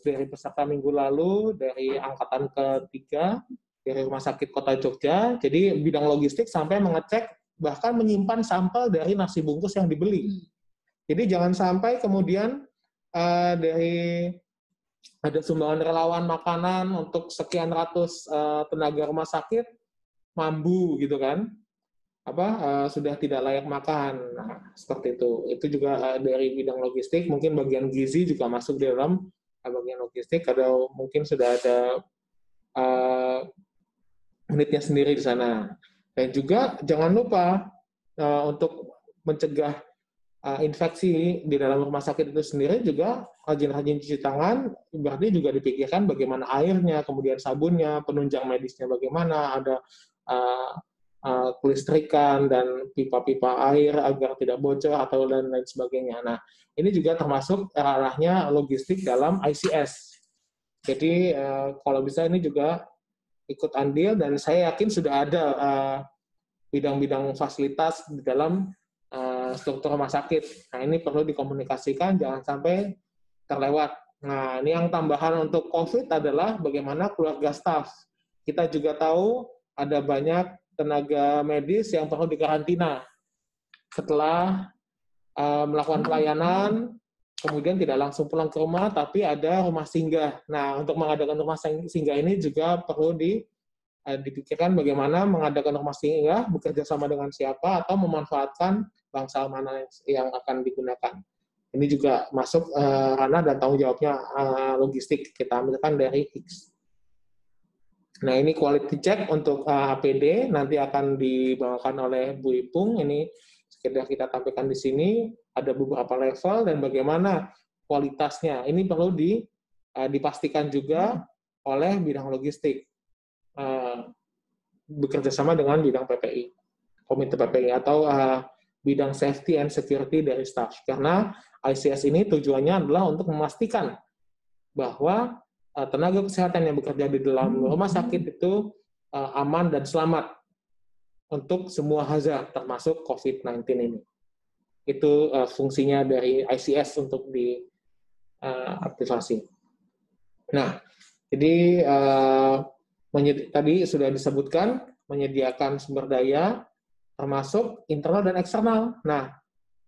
dari peserta minggu lalu, dari angkatan ketiga, dari Rumah Sakit Kota Jogja. Jadi bidang logistik sampai mengecek, bahkan menyimpan sampel dari nasi bungkus yang dibeli. Jadi jangan sampai kemudian dari ada sumbangan relawan makanan untuk sekian ratus tenaga rumah sakit, mambu gitu kan, sudah tidak layak makan. Nah, seperti itu. Itu juga dari bidang logistik. Mungkin bagian gizi juga masuk di dalam bagian logistik. Atau mungkin sudah ada unitnya sendiri di sana. Dan juga jangan lupa untuk mencegah infeksi di dalam rumah sakit itu sendiri juga rajin-rajin cuci tangan. Berarti juga dipikirkan bagaimana airnya, kemudian sabunnya, penunjang medisnya bagaimana, ada kelistrikan dan pipa-pipa air agar tidak bocor atau dan lain sebagainya. Nah, ini juga termasuk ranahnya logistik dalam ICS. Jadi kalau bisa ini juga ikut andil, dan saya yakin sudah ada bidang-bidang fasilitas di dalam struktur rumah sakit. Nah, ini perlu dikomunikasikan, jangan sampai terlewat. Nah, ini yang tambahan untuk COVID adalah bagaimana keluarga staf. Kita juga tahu ada banyak tenaga medis yang perlu dikarantina setelah melakukan pelayanan, kemudian tidak langsung pulang ke rumah, tapi ada rumah singgah. Nah, untuk mengadakan rumah singgah ini juga perlu dipikirkan bagaimana mengadakan rumah singgah, bekerja sama dengan siapa, atau memanfaatkan bangsal mana yang akan digunakan. Ini juga masuk ranah dan tanggung jawabnya logistik, kita ambilkan dari HICS. Nah, ini quality check untuk APD, nanti akan dibawakan oleh Bu Ipung. Ini sekedar kita tampilkan di sini, ada beberapa level dan bagaimana kualitasnya. Ini perlu dipastikan juga oleh bidang logistik, bekerja sama dengan bidang PPI, komite PPI, atau bidang safety and security dari staff. Karena ICS ini tujuannya adalah untuk memastikan bahwa tenaga kesehatan yang bekerja di dalam rumah sakit itu aman dan selamat untuk semua hazard, termasuk COVID-19 ini. Itu fungsinya dari ICS untuk diaktifasi. Nah, jadi tadi sudah disebutkan menyediakan sumber daya, termasuk internal dan eksternal. Nah,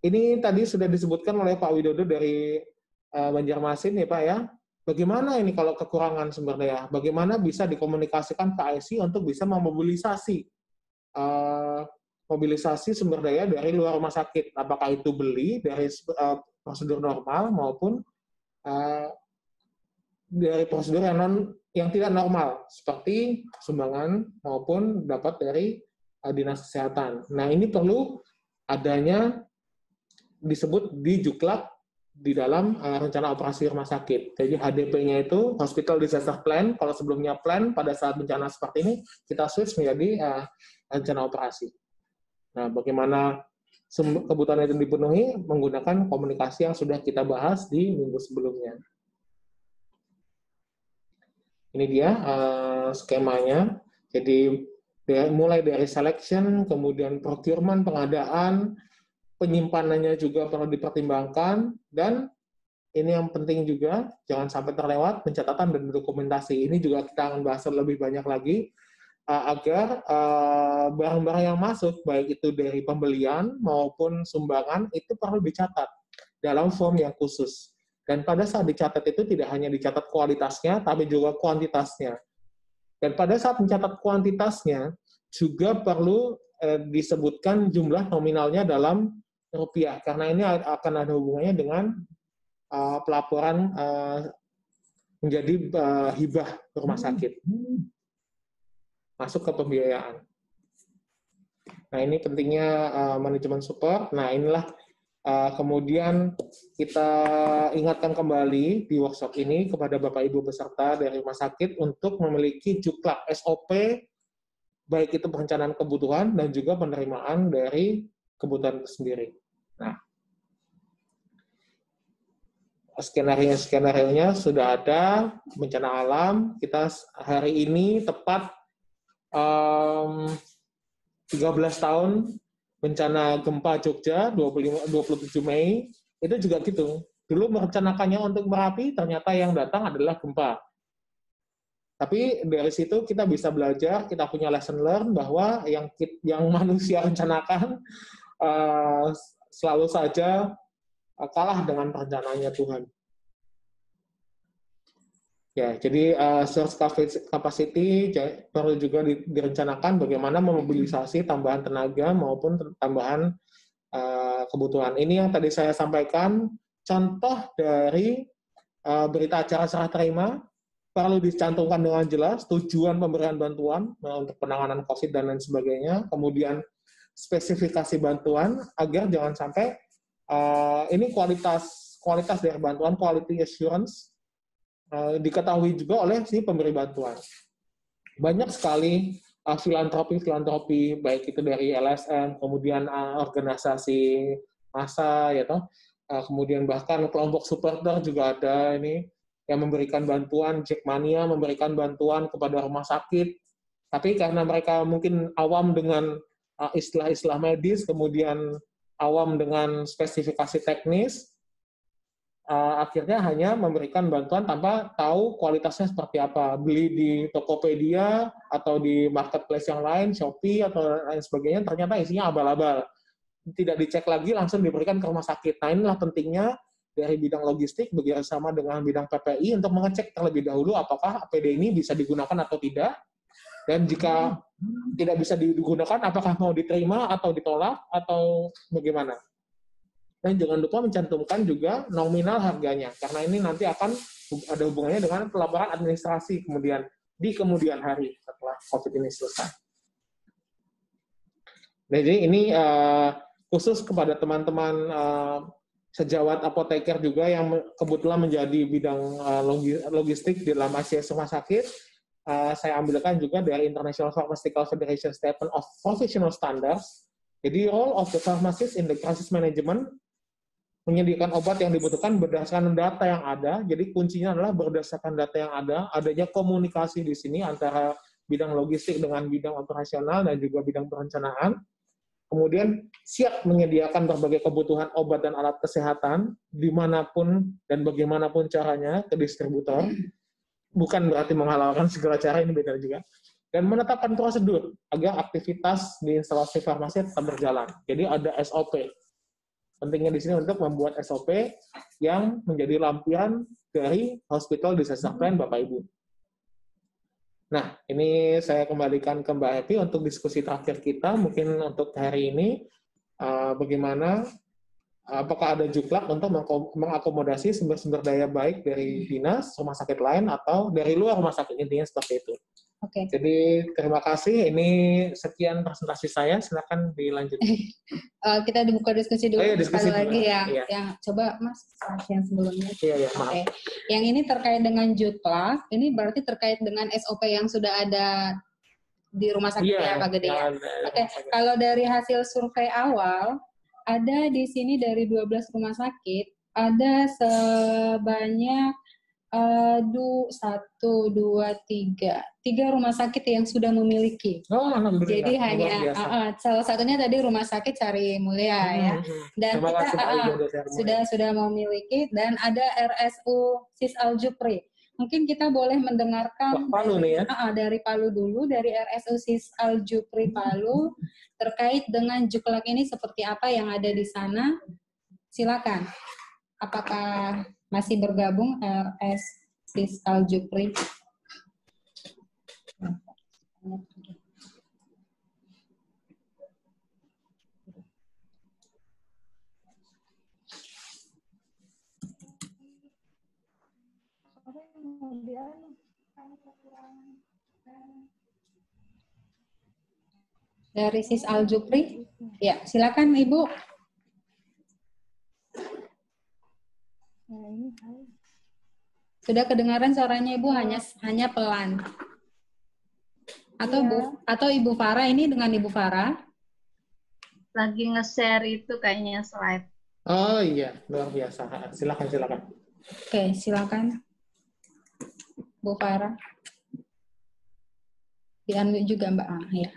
ini tadi sudah disebutkan oleh Pak Widodo dari Banjarmasin ya Pak ya. Bagaimana ini kalau kekurangan sumber daya? Bagaimana bisa dikomunikasikan ke IC untuk bisa memobilisasi sumber daya dari luar rumah sakit? Apakah itu beli dari prosedur normal maupun dari prosedur yang tidak normal, seperti sumbangan maupun dapat dari dinas kesehatan. Nah, ini perlu adanya disebut di Juklak di dalam rencana operasi rumah sakit. Jadi HDP-nya itu Hospital Disaster Plan. Kalau sebelumnya plan, pada saat bencana seperti ini, kita switch menjadi rencana operasi. Nah, bagaimana kebutuhan itu dipenuhi? Menggunakan komunikasi yang sudah kita bahas di minggu sebelumnya. Ini dia skemanya. Jadi mulai dari selection, kemudian procurement, pengadaan, penyimpanannya juga perlu dipertimbangkan, dan ini yang penting juga, jangan sampai terlewat pencatatan dan dokumentasi. Ini juga kita akan bahas lebih banyak lagi, agar barang-barang yang masuk, baik itu dari pembelian maupun sumbangan, itu perlu dicatat dalam form yang khusus. Dan pada saat dicatat itu tidak hanya dicatat kualitasnya, tapi juga kuantitasnya. Dan pada saat mencatat kuantitasnya, juga perlu disebutkan jumlah nominalnya dalam rupiah, karena ini akan ada hubungannya dengan pelaporan menjadi hibah rumah sakit, masuk ke pembiayaan. Nah, ini pentingnya manajemen support. Nah, inilah kemudian kita ingatkan kembali di workshop ini kepada Bapak Ibu peserta dari rumah sakit untuk memiliki Juklak SOP, baik itu perencanaan kebutuhan dan juga penerimaan dari kebutuhan itu sendiri. Nah, skenario-nya sudah ada. Bencana alam, kita hari ini tepat 13 tahun bencana gempa Jogja, 27 Mei, itu juga gitu. dulu merencanakannya untuk Merapi, ternyata yang datang adalah gempa. Tapi dari situ kita bisa belajar, kita punya lesson learn bahwa yang manusia rencanakan selalu saja kalah dengan rencananya Tuhan. Ya, jadi source capacity perlu juga direncanakan bagaimana memobilisasi tambahan tenaga maupun tambahan kebutuhan. Ini yang tadi saya sampaikan, contoh dari berita acara serah terima, perlu dicantumkan dengan jelas tujuan pemberian bantuan untuk penanganan COVID dan lain sebagainya, kemudian spesifikasi bantuan agar jangan sampai ini kualitas dari bantuan, quality assurance, diketahui juga oleh si pemberi bantuan. Banyak sekali filantropi, baik itu dari LSM, kemudian organisasi massa, ya toh, kemudian bahkan kelompok supporter juga ada ini yang memberikan bantuan, Jackmania memberikan bantuan kepada rumah sakit, tapi karena mereka mungkin awam dengan istilah-istilah medis, kemudian awam dengan spesifikasi teknis, akhirnya hanya memberikan bantuan tanpa tahu kualitasnya seperti apa. Beli di Tokopedia atau di marketplace yang lain, Shopee atau lain sebagainya, ternyata isinya abal-abal. Tidak dicek lagi, langsung diberikan ke rumah sakit. Nah, inilah pentingnya dari bidang logistik bekerjasama dengan bidang PPI untuk mengecek terlebih dahulu apakah APD ini bisa digunakan atau tidak. Dan jika tidak bisa digunakan, apakah mau diterima atau ditolak atau bagaimana. Dan jangan lupa mencantumkan juga nominal harganya, karena ini nanti akan ada hubungannya dengan pelaporan administrasi di kemudian hari setelah COVID ini selesai. Jadi ini khusus kepada teman-teman sejawat apoteker juga yang kebetulan menjadi bidang logistik di dalam ICS rumah sakit. Saya ambilkan juga dari International Pharmaceutical Federation Statement of Professional Standards. Jadi role of the pharmacist in the crisis management, menyediakan obat yang dibutuhkan berdasarkan data yang ada. Jadi kuncinya adalah berdasarkan data yang ada, adanya komunikasi di sini antara bidang logistik dengan bidang operasional dan juga bidang perencanaan. Kemudian siap menyediakan berbagai kebutuhan obat dan alat kesehatan dimanapun dan bagaimanapun caranya ke distributor. Bukan berarti menghalalkan segala cara, ini beda juga. Dan menetapkan prosedur agar aktivitas di instalasi farmasi tetap berjalan. Jadi ada SOP. Pentingnya di sini untuk membuat SOP yang menjadi lampion dari Hospital Disaster Plan Bapak Ibu. Nah, ini saya kembalikan ke Mbak Happy untuk diskusi terakhir kita. Mungkin untuk hari ini, bagaimana, apakah ada juklak untuk mengakomodasi sumber-sumber daya baik dari dinas, rumah sakit lain, atau dari luar rumah sakit, intinya seperti itu. Oke. Jadi terima kasih. Ini sekian presentasi saya. Silakan dilanjutkan. Kita dibuka diskusi dulu. Diskusi sekali dulu. Lagi ya. Iya. Yang coba Mas yang sebelumnya. Iya, maaf. Okay. Yang ini terkait dengan juklak. Ini berarti terkait dengan SOP yang sudah ada di rumah sakit ya Pak Gede ya. Oke. Kalau dari hasil survei awal, ada di sini dari 12 rumah sakit ada sebanyak 1, 2, 3 rumah sakit yang sudah memiliki. Jadi hanya salah satunya tadi rumah sakit Sari Mulia ya. Dan kita sudah memiliki, dan ada RSU Sis Al Jupri. Mungkin kita boleh mendengarkan dari Palu dulu, dari RSU Sis Al Jupri Palu terkait dengan juklak ini seperti apa yang ada di sana. Silakan. Apakah masih bergabung RS Sis Al Jupri? Dari Sis Al Jupri? Ya, silakan Ibu. Sudah kedengaran suaranya Ibu, hanya pelan. Atau Bu, atau Ibu Farah, ini dengan Ibu Farah? Lagi nge-share itu kayaknya slide. Oh iya, luar biasa. Silakan. Oke, silakan. Bu Farah. Di-unmute juga Mbak. Ya.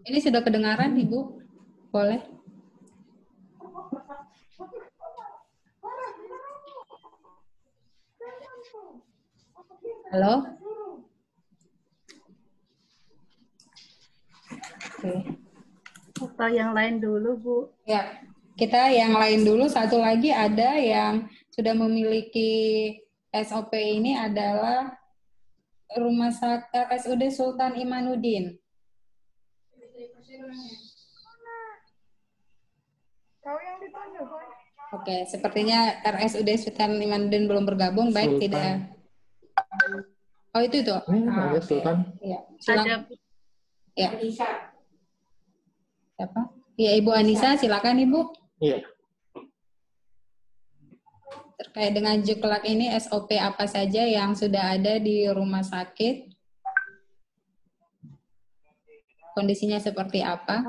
Ini sudah kedengaran, Ibu? Boleh? Halo? Oke. Atau yang lain dulu, Bu. Ya, kita yang lain dulu. Satu lagi ada yang sudah memiliki SOP ini adalah Rumah Sakit RSUD Sultan Imanuddin. Tahu yang ditunjuk, Pak? Oke, sepertinya RSUD Sultan Imanuddin belum bergabung. Baik, Sultan. tidak. Oh, itu tuh. Ini ada Oke. Sultan. Ya, Ada silakan. Ya. Siapa? Ya, Ibu Anissa, silakan Ibu. Iya. Terkait dengan Juklak ini, SOP apa saja yang sudah ada di rumah sakit? Kondisinya seperti apa?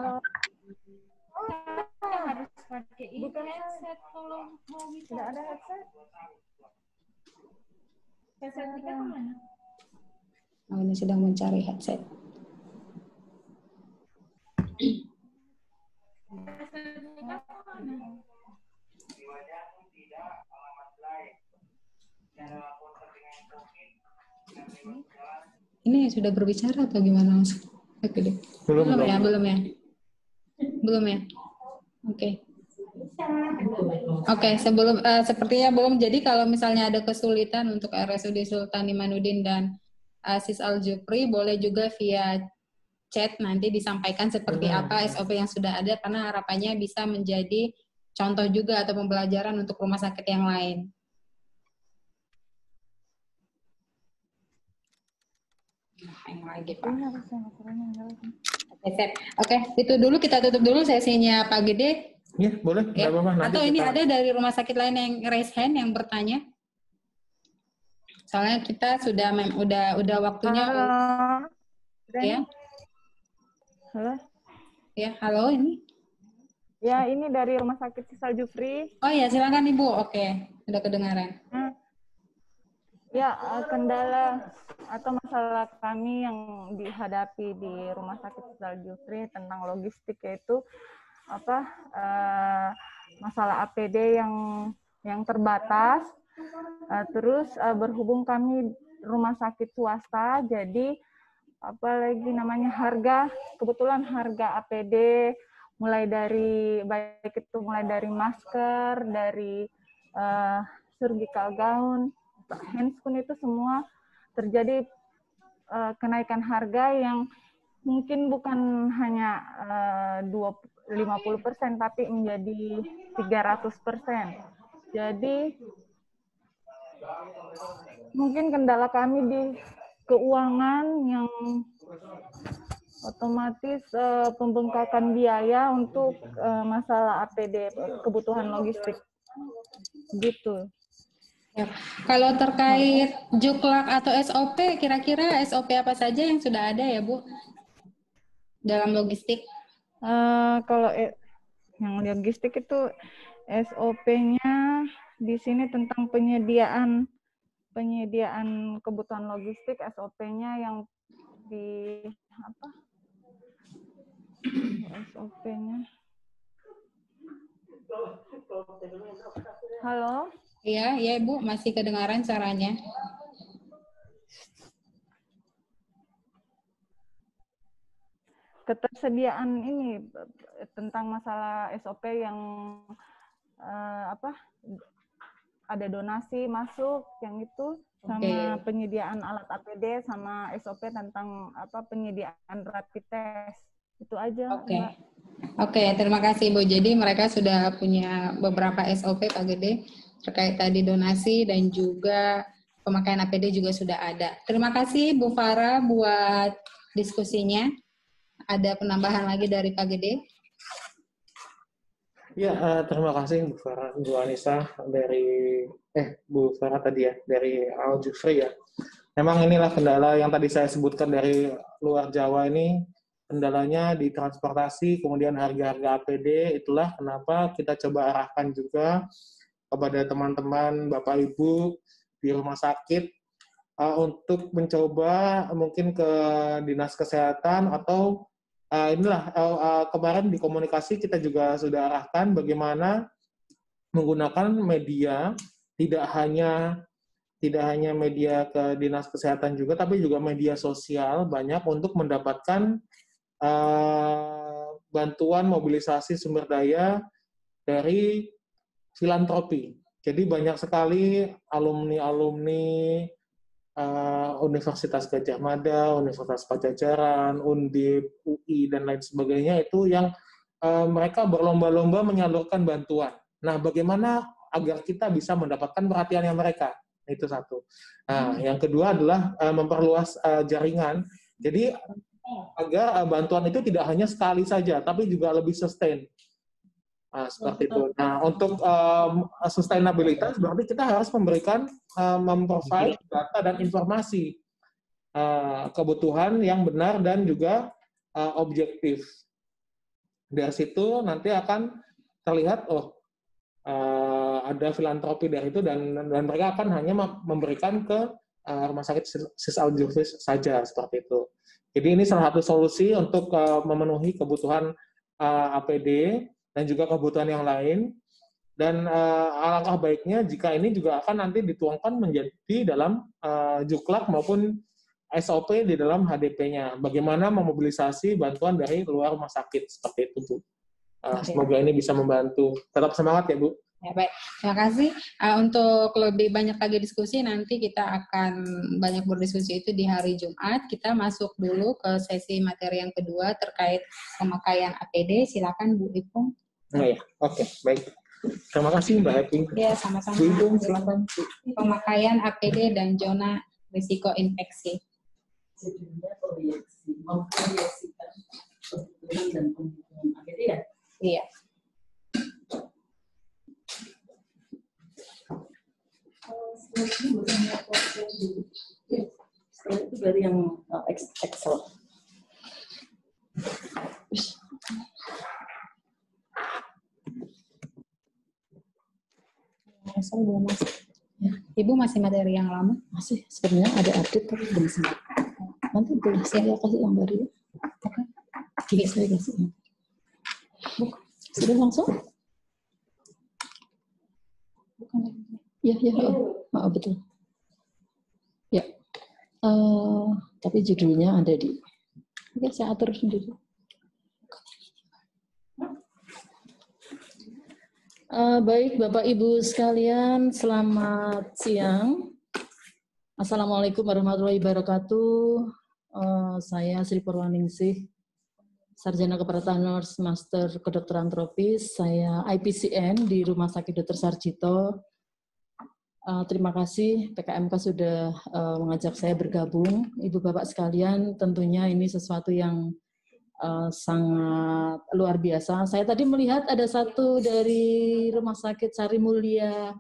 Harus pakai ini headset kalau mau bisa. Tidak ada headset. Headset kita kemana? Oh, ini sedang mencari headset. Headset kita kemana? Ini sudah berbicara atau gimana? Oke deh. Belum ya. Belum ya. Oke. Oke, sebelum sepertinya belum. Jadi kalau misalnya ada kesulitan untuk RSUD Sultan Imanuddin dan Aziz Al Jufri, boleh juga via chat nanti disampaikan seperti apa SOP yang sudah ada, karena harapannya bisa menjadi contoh juga atau pembelajaran untuk rumah sakit yang lain. Yang lagi, Pak. Oke, itu dulu, kita tutup dulu sesinya Pak Gede. Iya, boleh. Ya. Apa-apa. Nanti Atau ini kita... ada dari rumah sakit lain yang raise hand yang bertanya? Soalnya kita sudah udah waktunya. Halo. Ya. Halo. Ya, halo ini. Ya, ini dari Rumah Sakit Sisal Jufri. Oh ya, silakan Ibu. Oke, sudah kedengaran. Ya, kendala atau masalah kami yang dihadapi di Rumah Sakit Sisal Jufri tentang logistik, yaitu masalah APD yang terbatas. Terus berhubung kami rumah sakit swasta, jadi apalagi namanya kebetulan harga APD mulai dari masker, dari surgical gown, handscoon, itu semua terjadi kenaikan harga yang mungkin bukan hanya 50%, tapi menjadi 300%. Jadi mungkin kendala kami di keuangan yang otomatis pembengkakan biaya untuk masalah APD, kebutuhan logistik. Gitu. Ya. Kalau terkait Juklak atau SOP, kira-kira SOP apa saja yang sudah ada ya, Bu? Dalam logistik? Kalau yang logistik itu SOP-nya di sini tentang penyediaan kebutuhan logistik, SOP-nya yang di apa? SOP-nya. Halo? Iya, ya Ibu, masih kedengaran suaranya. Ketersediaan ini tentang masalah SOP yang ada donasi masuk yang itu, sama penyediaan alat APD, sama SOP tentang penyediaan rapid test. Itu aja. Oke, terima kasih Bu. Jadi mereka sudah punya beberapa SOP Pak Gede terkait tadi donasi dan juga pemakaian APD juga sudah ada. Terima kasih Bu Farah buat diskusinya. Ada penambahan lagi dari Pak Gede? Ya, terima kasih Bu Farah, Bu Anissa dari Bu Farah tadi ya, dari Al Jufri ya. Memang inilah kendala yang tadi saya sebutkan dari luar Jawa ini, kendalanya di transportasi, kemudian harga-harga APD. Itulah kenapa kita coba arahkan juga kepada teman-teman Bapak Ibu di rumah sakit untuk mencoba mungkin ke dinas kesehatan atau kemarin di komunikasi kita juga sudah arahkan bagaimana menggunakan media, tidak hanya media ke dinas kesehatan juga, tapi juga media sosial banyak untuk mendapatkan bantuan mobilisasi sumber daya dari filantropi. Jadi banyak sekali alumni-alumni Universitas Gadjah Mada, Universitas Pajajaran, Undip, UI, dan lain sebagainya itu yang mereka berlomba-lomba menyalurkan bantuan. Nah, bagaimana agar kita bisa mendapatkan perhatiannya mereka? Itu satu. Nah, yang kedua adalah memperluas jaringan. Jadi agar bantuan itu tidak hanya sekali saja, tapi juga lebih sustain. Seperti itu. Nah, untuk sustainabilitas berarti kita harus memprovide data dan informasi kebutuhan yang benar dan juga objektif. Dari situ nanti akan terlihat ada filantropi dari itu dan mereka akan hanya memberikan ke rumah sakit Sis Al Jufris saja seperti itu. Jadi ini salah satu solusi untuk memenuhi kebutuhan APD dan juga kebutuhan yang lain. Dan alangkah baiknya jika ini juga akan nanti dituangkan menjadi dalam Juklak maupun SOP di dalam HDP-nya. Bagaimana memobilisasi bantuan dari luar rumah sakit seperti itu, Bu. Semoga ini bisa membantu. Tetap semangat ya, Bu. Ya, baik. Terima kasih. Untuk lebih banyak lagi diskusi, nanti kita akan banyak berdiskusi itu di hari Jumat. Kita masuk dulu ke sesi materi yang kedua terkait pemakaian APD. Silakan Bu Ipung. Ya, oke, baik. Terima kasih Mbak Eping. Ya, sama-sama. Bu Ipung, silakan. Pemakaian APD dan zona risiko infeksi. Sejujurnya memproyeksikan kebutuhan dan kebutuhan APD ya? Iya. Setelah itu dari yang Excel. Excel belum masuk. Ya. Ibu masih materi yang lama? Masih, sebenarnya ada update tapi belum sempat. Nanti boleh saya kasih yang baru ya. Oke. Jadi saya kasih. Sudah langsung? Bukan. Ya, betul. Ya, tapi judulnya ada di. Oke, saya atur sendiri. Baik, Bapak Ibu sekalian, selamat siang. Assalamualaikum warahmatullahi wabarakatuh. Saya Sri Purwaningsih, Sarjana Keperawatan Nurse Master Kedokteran Tropis. Saya IPCN di Rumah Sakit Dr. Sarjito. Terima kasih PKMK sudah mengajak saya bergabung. Ibu Bapak sekalian, tentunya ini sesuatu yang sangat luar biasa. Saya tadi melihat ada satu dari Rumah Sakit Sari Mulia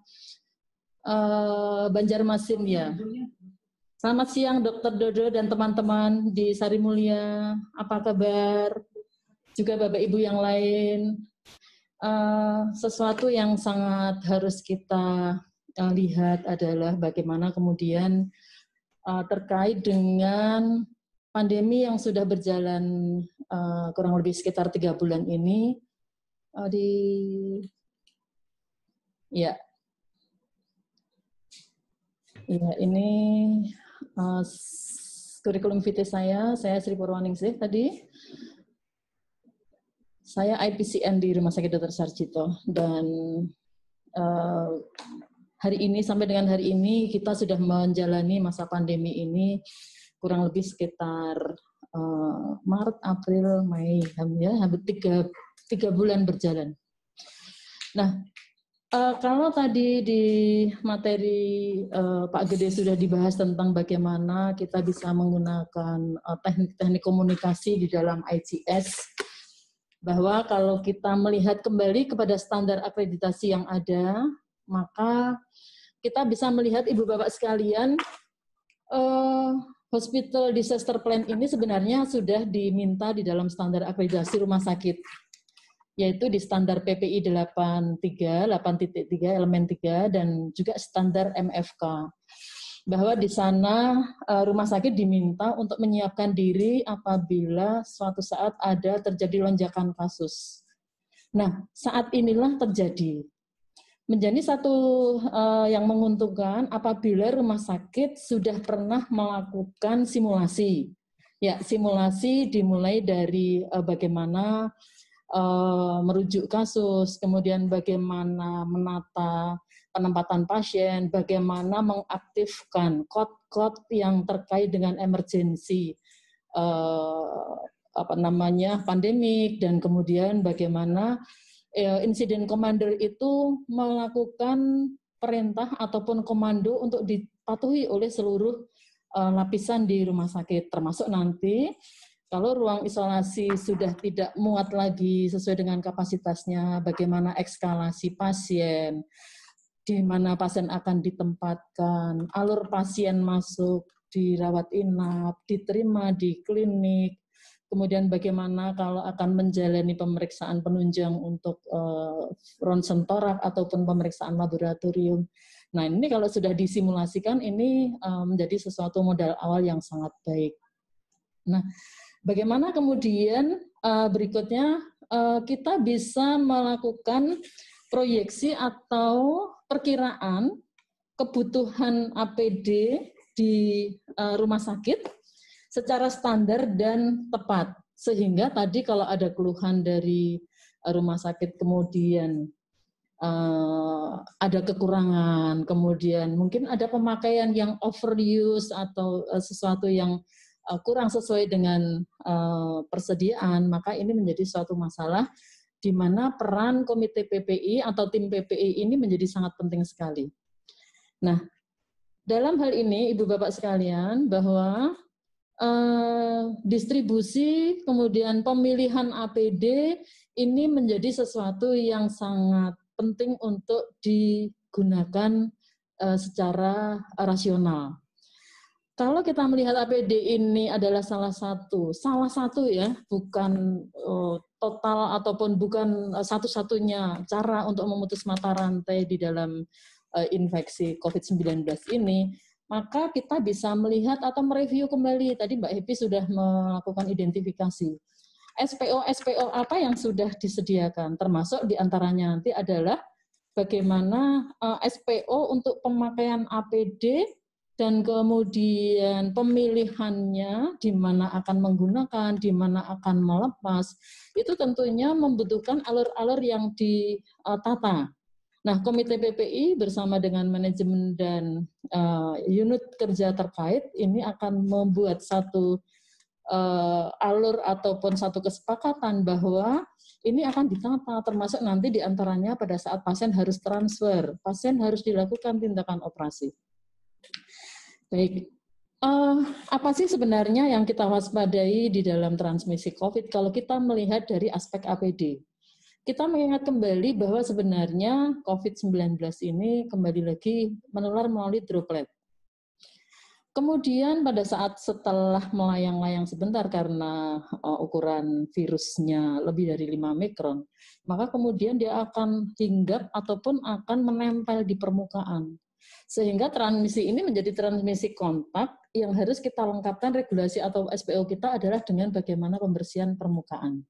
Banjarmasin ya. Selamat siang Dr. Dodo dan teman-teman di Sari Mulia. Apa kabar? Juga Bapak Ibu yang lain. Sesuatu yang sangat harus kita lihat adalah bagaimana kemudian terkait dengan pandemi yang sudah berjalan kurang lebih sekitar 3 bulan ini ini kurikulum vitae saya Sri Purwaningsih tadi. Saya IPCN di Rumah Sakit Dr. Sarjito dan hari ini sampai dengan hari ini kita sudah menjalani masa pandemi ini kurang lebih sekitar Maret, April, Mei, ya, hampir 3 bulan berjalan. Nah, kalau tadi di materi Pak Gede sudah dibahas tentang bagaimana kita bisa menggunakan teknik-teknik komunikasi di dalam IGS, bahwa kalau kita melihat kembali kepada standar akreditasi yang ada, maka kita bisa melihat Ibu Bapak sekalian, Hospital Disaster Plan ini sebenarnya sudah diminta di dalam standar akreditasi rumah sakit, yaitu di standar PPI 8.3 elemen 3 dan juga standar MFK. bahwa di sana rumah sakit diminta untuk menyiapkan diri apabila suatu saat ada terjadi lonjakan kasus. Nah, saat inilah terjadi. Menjadi satu yang menguntungkan apabila rumah sakit sudah pernah melakukan simulasi. Ya, simulasi dimulai dari bagaimana merujuk kasus, kemudian bagaimana menata penempatan pasien, bagaimana mengaktifkan kod-kod yang terkait dengan emergensi pandemik, dan kemudian bagaimana insiden commander itu melakukan perintah ataupun komando untuk dipatuhi oleh seluruh lapisan di rumah sakit, termasuk nanti kalau ruang isolasi sudah tidak muat lagi sesuai dengan kapasitasnya, bagaimana ekskalasi pasien, di mana pasien akan ditempatkan, alur pasien masuk, dirawat inap, diterima di klinik, kemudian bagaimana kalau akan menjalani pemeriksaan penunjang untuk ronsen torak ataupun pemeriksaan laboratorium. Nah, ini kalau sudah disimulasikan, ini menjadi sesuatu modal awal yang sangat baik. Nah, bagaimana kemudian berikutnya kita bisa melakukan proyeksi atau perkiraan kebutuhan APD di rumah sakit secara standar dan tepat. Sehingga tadi kalau ada keluhan dari rumah sakit kemudian ada kekurangan, kemudian mungkin ada pemakaian yang overuse atau sesuatu yang kurang sesuai dengan persediaan, maka ini menjadi suatu masalah di mana peran komite PPI atau tim PPI ini menjadi sangat penting sekali. Nah, dalam hal ini Ibu Bapak sekalian, bahwa distribusi kemudian pemilihan APD ini menjadi sesuatu yang sangat penting untuk digunakan secara rasional. Kalau kita melihat APD ini adalah salah satu ya, bukan total ataupun bukan satu-satunya cara untuk memutus mata rantai di dalam infeksi COVID-19 ini, maka kita bisa melihat atau mereview kembali. Tadi Mbak Happy sudah melakukan identifikasi. SPO apa yang sudah disediakan, termasuk diantaranya nanti adalah bagaimana SPO untuk pemakaian APD dan kemudian pemilihannya, di mana akan menggunakan, di mana akan melepas, itu tentunya membutuhkan alur-alur yang ditata. Nah, Komite PPI bersama dengan manajemen dan unit kerja terkait ini akan membuat satu alur ataupun satu kesepakatan bahwa ini akan ditata, termasuk nanti diantaranya pada saat pasien harus transfer, pasien harus dilakukan tindakan operasi. Baik, apa sih sebenarnya yang kita waspadai di dalam transmisi COVID kalau kita melihat dari aspek APD? Kita mengingat kembali bahwa sebenarnya COVID-19 ini kembali lagi menular melalui droplet. Kemudian pada saat setelah melayang-layang sebentar karena ukuran virusnya lebih dari 5 mikron, maka kemudian dia akan hinggap ataupun akan menempel di permukaan. Sehingga transmisi ini menjadi transmisi kontak yang harus kita lengkapkan regulasi atau SPO kita adalah dengan bagaimana pembersihan permukaan.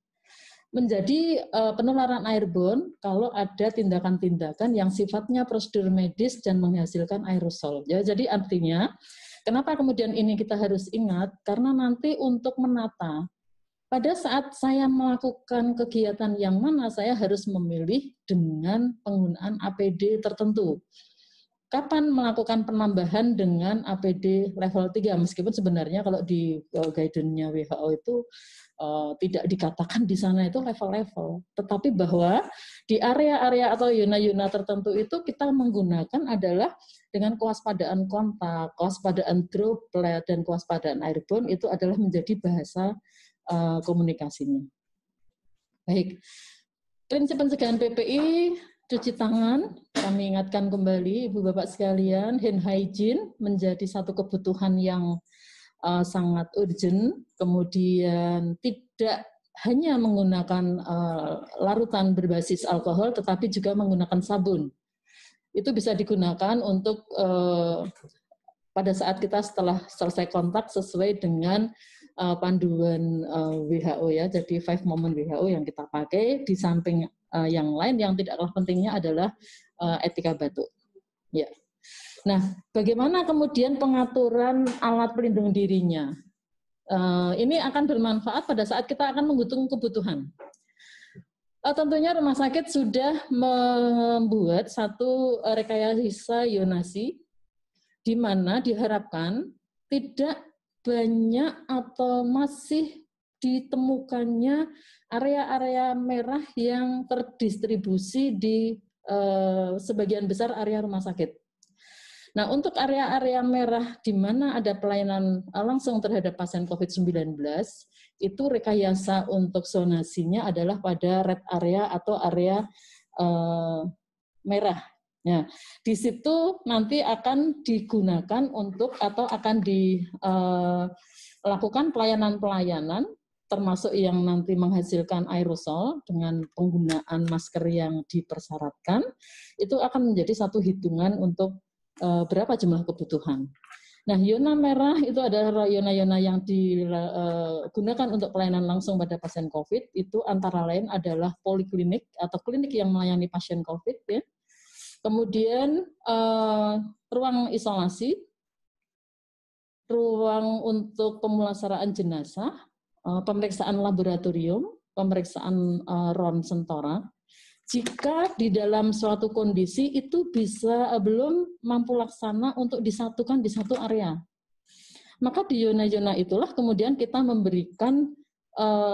Menjadi penularan airborne kalau ada tindakan-tindakan yang sifatnya prosedur medis dan menghasilkan aerosol. Ya, jadi artinya, kenapa kemudian ini kita harus ingat? Karena nanti untuk menata, pada saat saya melakukan kegiatan yang mana saya harus memilih dengan penggunaan APD tertentu. Kapan melakukan penambahan dengan APD level 3, meskipun sebenarnya kalau di guidance-nya WHO itu tidak dikatakan di sana itu level-level, tetapi bahwa di area-area atau zona-zona tertentu itu kita menggunakan adalah dengan kewaspadaan kontak, kewaspadaan droplet, dan kewaspadaan airborne itu adalah menjadi bahasa komunikasinya. Baik, prinsip pencegahan PPI, cuci tangan, kami ingatkan kembali Ibu Bapak sekalian, hand hygiene menjadi satu kebutuhan yang sangat urgent, kemudian tidak hanya menggunakan larutan berbasis alkohol, tetapi juga menggunakan sabun. Itu bisa digunakan untuk pada saat kita setelah selesai kontak sesuai dengan panduan WHO ya. Jadi 5 moment WHO yang kita pakai. Di samping yang lain yang tidak kalah pentingnya adalah etika batuk. Ya. Nah, bagaimana kemudian pengaturan alat pelindung dirinya? Ini akan bermanfaat pada saat kita akan menghitung kebutuhan. Tentunya rumah sakit sudah membuat satu rekayasa zonasi di mana diharapkan tidak banyak atau masih ditemukannya area-area merah yang terdistribusi di sebagian besar area rumah sakit. Nah, untuk area-area merah di mana ada pelayanan langsung terhadap pasien COVID-19, itu rekayasa untuk zonasinya adalah pada red area atau area merah. Nah, di situ nanti akan digunakan untuk atau akan dilakukan pelayanan-pelayanan termasuk yang nanti menghasilkan aerosol dengan penggunaan masker yang dipersyaratkan, itu akan menjadi satu hitungan untuk berapa jumlah kebutuhan. Nah, zona merah itu adalah zona-zona yang digunakan untuk pelayanan langsung pada pasien COVID, itu antara lain adalah poliklinik atau klinik yang melayani pasien COVID, ya. Kemudian ruang isolasi, ruang untuk pemulasaraan jenazah, pemeriksaan laboratorium, pemeriksaan ron sentora. Jika di dalam suatu kondisi itu belum mampu laksana untuk disatukan di satu area, maka di zona-zona itulah kemudian kita memberikan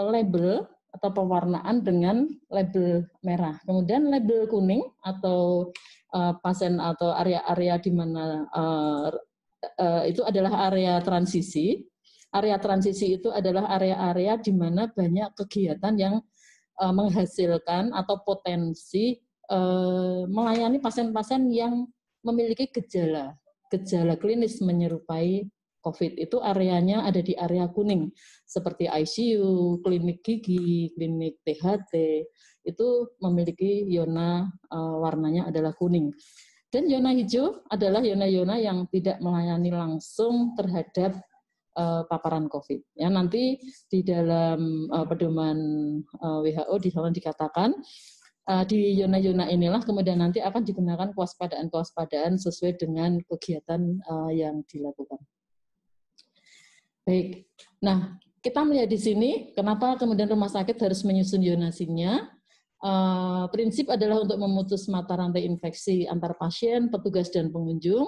label atau pewarnaan dengan label merah. Kemudian label kuning atau pasien atau area-area di mana itu adalah area transisi. Area transisi itu adalah area-area di mana banyak kegiatan yang menghasilkan atau potensi melayani pasien-pasien yang memiliki gejala klinis menyerupai COVID. Itu areanya ada di area kuning, seperti ICU, klinik gigi, klinik THT, itu memiliki zona warnanya adalah kuning. Dan zona hijau adalah zona-zona yang tidak melayani langsung terhadap paparan COVID. Ya, nanti di dalam pedoman WHO di sana dikatakan di zona-zona inilah kemudian nanti akan digunakan kewaspadaan sesuai dengan kegiatan yang dilakukan. Baik. Nah, kita melihat di sini kenapa kemudian rumah sakit harus menyusun zonasinya. Prinsip adalah untuk memutus mata rantai infeksi antar pasien, petugas dan pengunjung.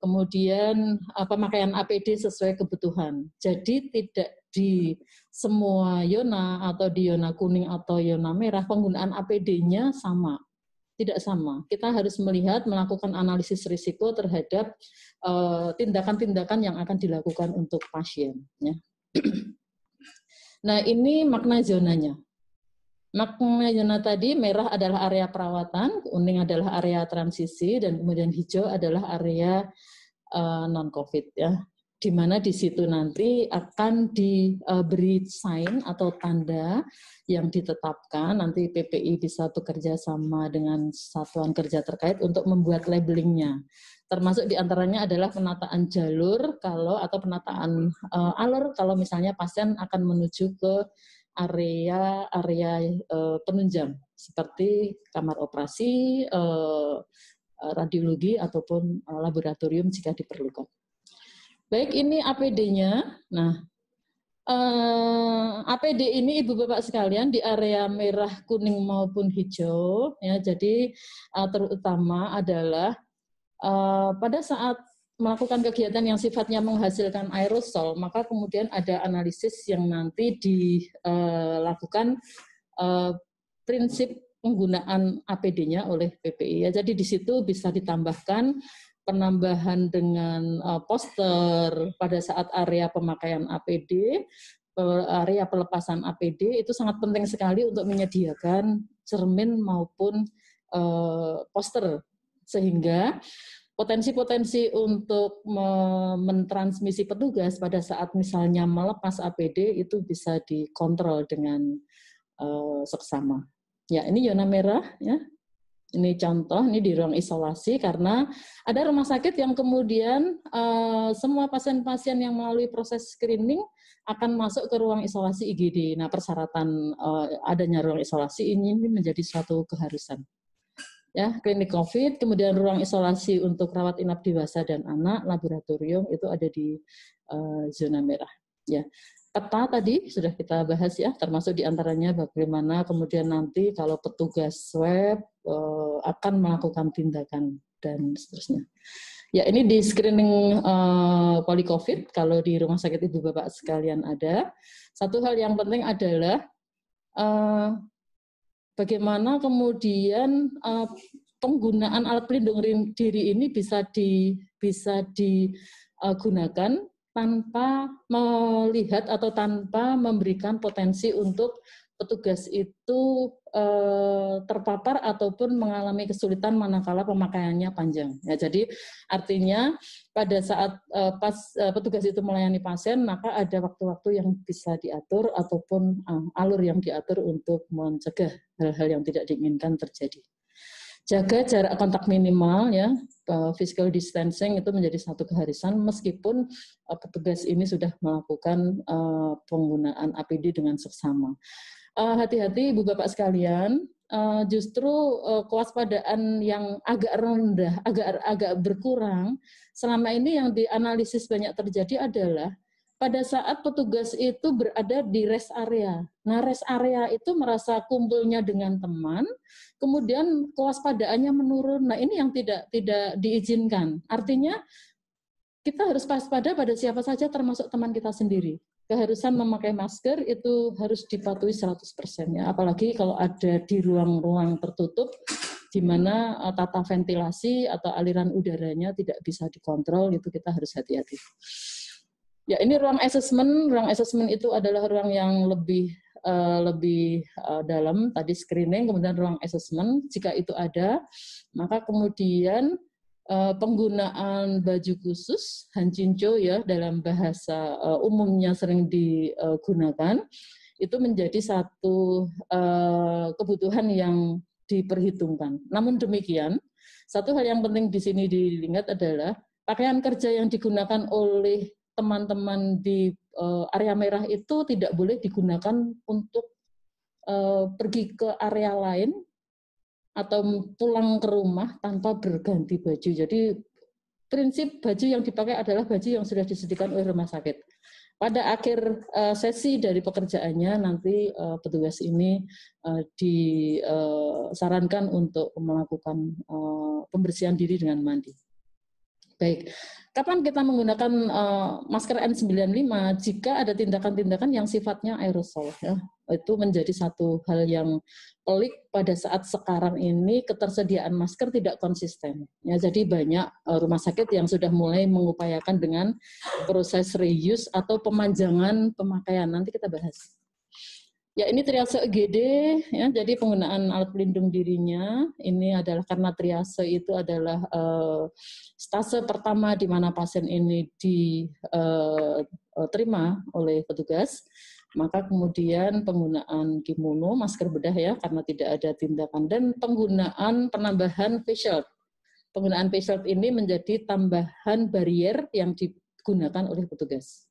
Kemudian pemakaian APD sesuai kebutuhan. Jadi tidak di semua zona atau di zona kuning atau zona merah penggunaan APD-nya sama. Tidak sama. Kita harus melakukan analisis risiko terhadap tindakan-tindakan yang akan dilakukan untuk pasien. Ya. Nah, ini makna zonanya. Makna zona tadi, merah adalah area perawatan, kuning adalah area transisi, dan kemudian hijau adalah area non-COVID, ya. Di mana di situ nanti akan diberi sign atau tanda yang ditetapkan, nanti PPI bisa bekerja sama dengan satuan kerja terkait untuk membuat labelingnya. Termasuk diantaranya adalah penataan jalur atau penataan alur kalau misalnya pasien akan menuju ke area penunjang seperti kamar operasi, radiologi ataupun laboratorium jika diperlukan. Baik, ini APD-nya. Nah, APD ini Ibu Bapak sekalian di area merah, kuning maupun hijau, ya. Jadi terutama adalah pada saat melakukan kegiatan yang sifatnya menghasilkan aerosol, maka kemudian ada analisis yang nanti dilakukan prinsip penggunaan APD-nya oleh PPI. Ya, jadi di situ bisa ditambahkan penambahan dengan poster pada saat area pemakaian APD, area pelepasan APD, itu sangat penting sekali untuk menyediakan cermin maupun poster, sehingga potensi-potensi untuk mentransmisi petugas pada saat misalnya melepas APD itu bisa dikontrol dengan seksama. Ya, ini zona merah, ya. Ini contoh, ini di ruang isolasi karena ada rumah sakit yang kemudian semua pasien-pasien yang melalui proses screening akan masuk ke ruang isolasi IGD. Nah, persyaratan adanya ruang isolasi ini menjadi suatu keharusan. Ya, klinik COVID, kemudian ruang isolasi untuk rawat inap dewasa dan anak, laboratorium itu ada di zona merah. Ya. Peta tadi sudah kita bahas ya, termasuk diantaranya bagaimana kemudian nanti kalau petugas swab akan melakukan tindakan dan seterusnya. Ya, ini di screening poli-COVID, kalau di rumah sakit Ibu Bapak sekalian ada. Satu hal yang penting adalah bagaimana kemudian penggunaan alat pelindung diri ini bisa digunakan tanpa melihat atau tanpa memberikan potensi untuk petugas itu terpapar ataupun mengalami kesulitan manakala pemakaiannya panjang. Ya, jadi artinya pada saat petugas itu melayani pasien, maka ada waktu-waktu yang bisa diatur ataupun alur yang diatur untuk mencegah hal-hal yang tidak diinginkan terjadi. Jaga jarak kontak minimal, ya, physical distancing itu menjadi satu keharusan meskipun petugas ini sudah melakukan penggunaan APD dengan seksama. Hati-hati Ibu Bapak sekalian, justru kewaspadaan yang agak rendah, agak berkurang selama ini yang dianalisis banyak terjadi adalah pada saat petugas itu berada di rest area. Nah, rest area itu merasa kumpulnya dengan teman, kemudian kewaspadaannya menurun. Nah, ini yang tidak diizinkan. Artinya kita harus waspada pada siapa saja termasuk teman kita sendiri. Keharusan memakai masker itu harus dipatuhi 100%. Ya. Apalagi kalau ada di ruang-ruang tertutup, di mana tata ventilasi atau aliran udaranya tidak bisa dikontrol, itu kita harus hati-hati. Ya, ini ruang assessment. Ruang assessment itu adalah ruang yang lebih dalam, tadi screening, kemudian ruang assessment. Jika itu ada, maka kemudian penggunaan baju khusus, hanjincho ya dalam bahasa umumnya sering digunakan, itu menjadi satu kebutuhan yang diperhitungkan. Namun demikian, satu hal yang penting di sini dilihat adalah pakaian kerja yang digunakan oleh teman-teman di area merah itu tidak boleh digunakan untuk pergi ke area lain atau pulang ke rumah tanpa berganti baju. Jadi prinsip baju yang dipakai adalah baju yang sudah disediakan oleh rumah sakit. Pada akhir sesi dari pekerjaannya nanti petugas ini disarankan untuk melakukan pembersihan diri dengan mandi. Baik, kapan kita menggunakan masker N95 jika ada tindakan-tindakan yang sifatnya aerosol, ya. Itu menjadi satu hal yang pelik pada saat sekarang ini ketersediaan masker tidak konsisten. Ya, jadi banyak rumah sakit yang sudah mulai mengupayakan dengan proses reuse atau pemanjangan pemakaian. Nanti kita bahas. Ya, ini triase IGD, ya, jadi penggunaan alat pelindung dirinya ini adalah karena triase itu adalah stase pertama di mana pasien ini diterima oleh petugas, maka kemudian penggunaan kimono, masker bedah ya, karena tidak ada tindakan, dan penggunaan penambahan face shield. Penggunaan face shield ini menjadi tambahan barier yang digunakan oleh petugas.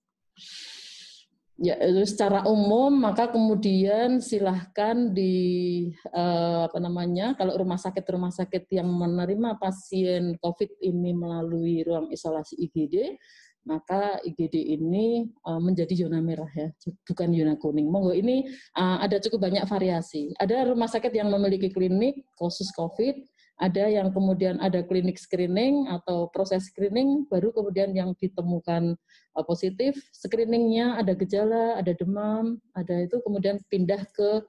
Ya, itu secara umum, maka kemudian silahkan kalau rumah sakit yang menerima pasien COVID ini melalui ruang isolasi IGD, maka IGD ini menjadi zona merah ya, bukan zona kuning. Monggo, ini ada cukup banyak variasi. Ada rumah sakit yang memiliki klinik khusus COVID, ada yang kemudian ada klinik screening atau proses screening, baru kemudian yang ditemukan positif, screeningnya ada gejala, ada demam, ada itu kemudian pindah ke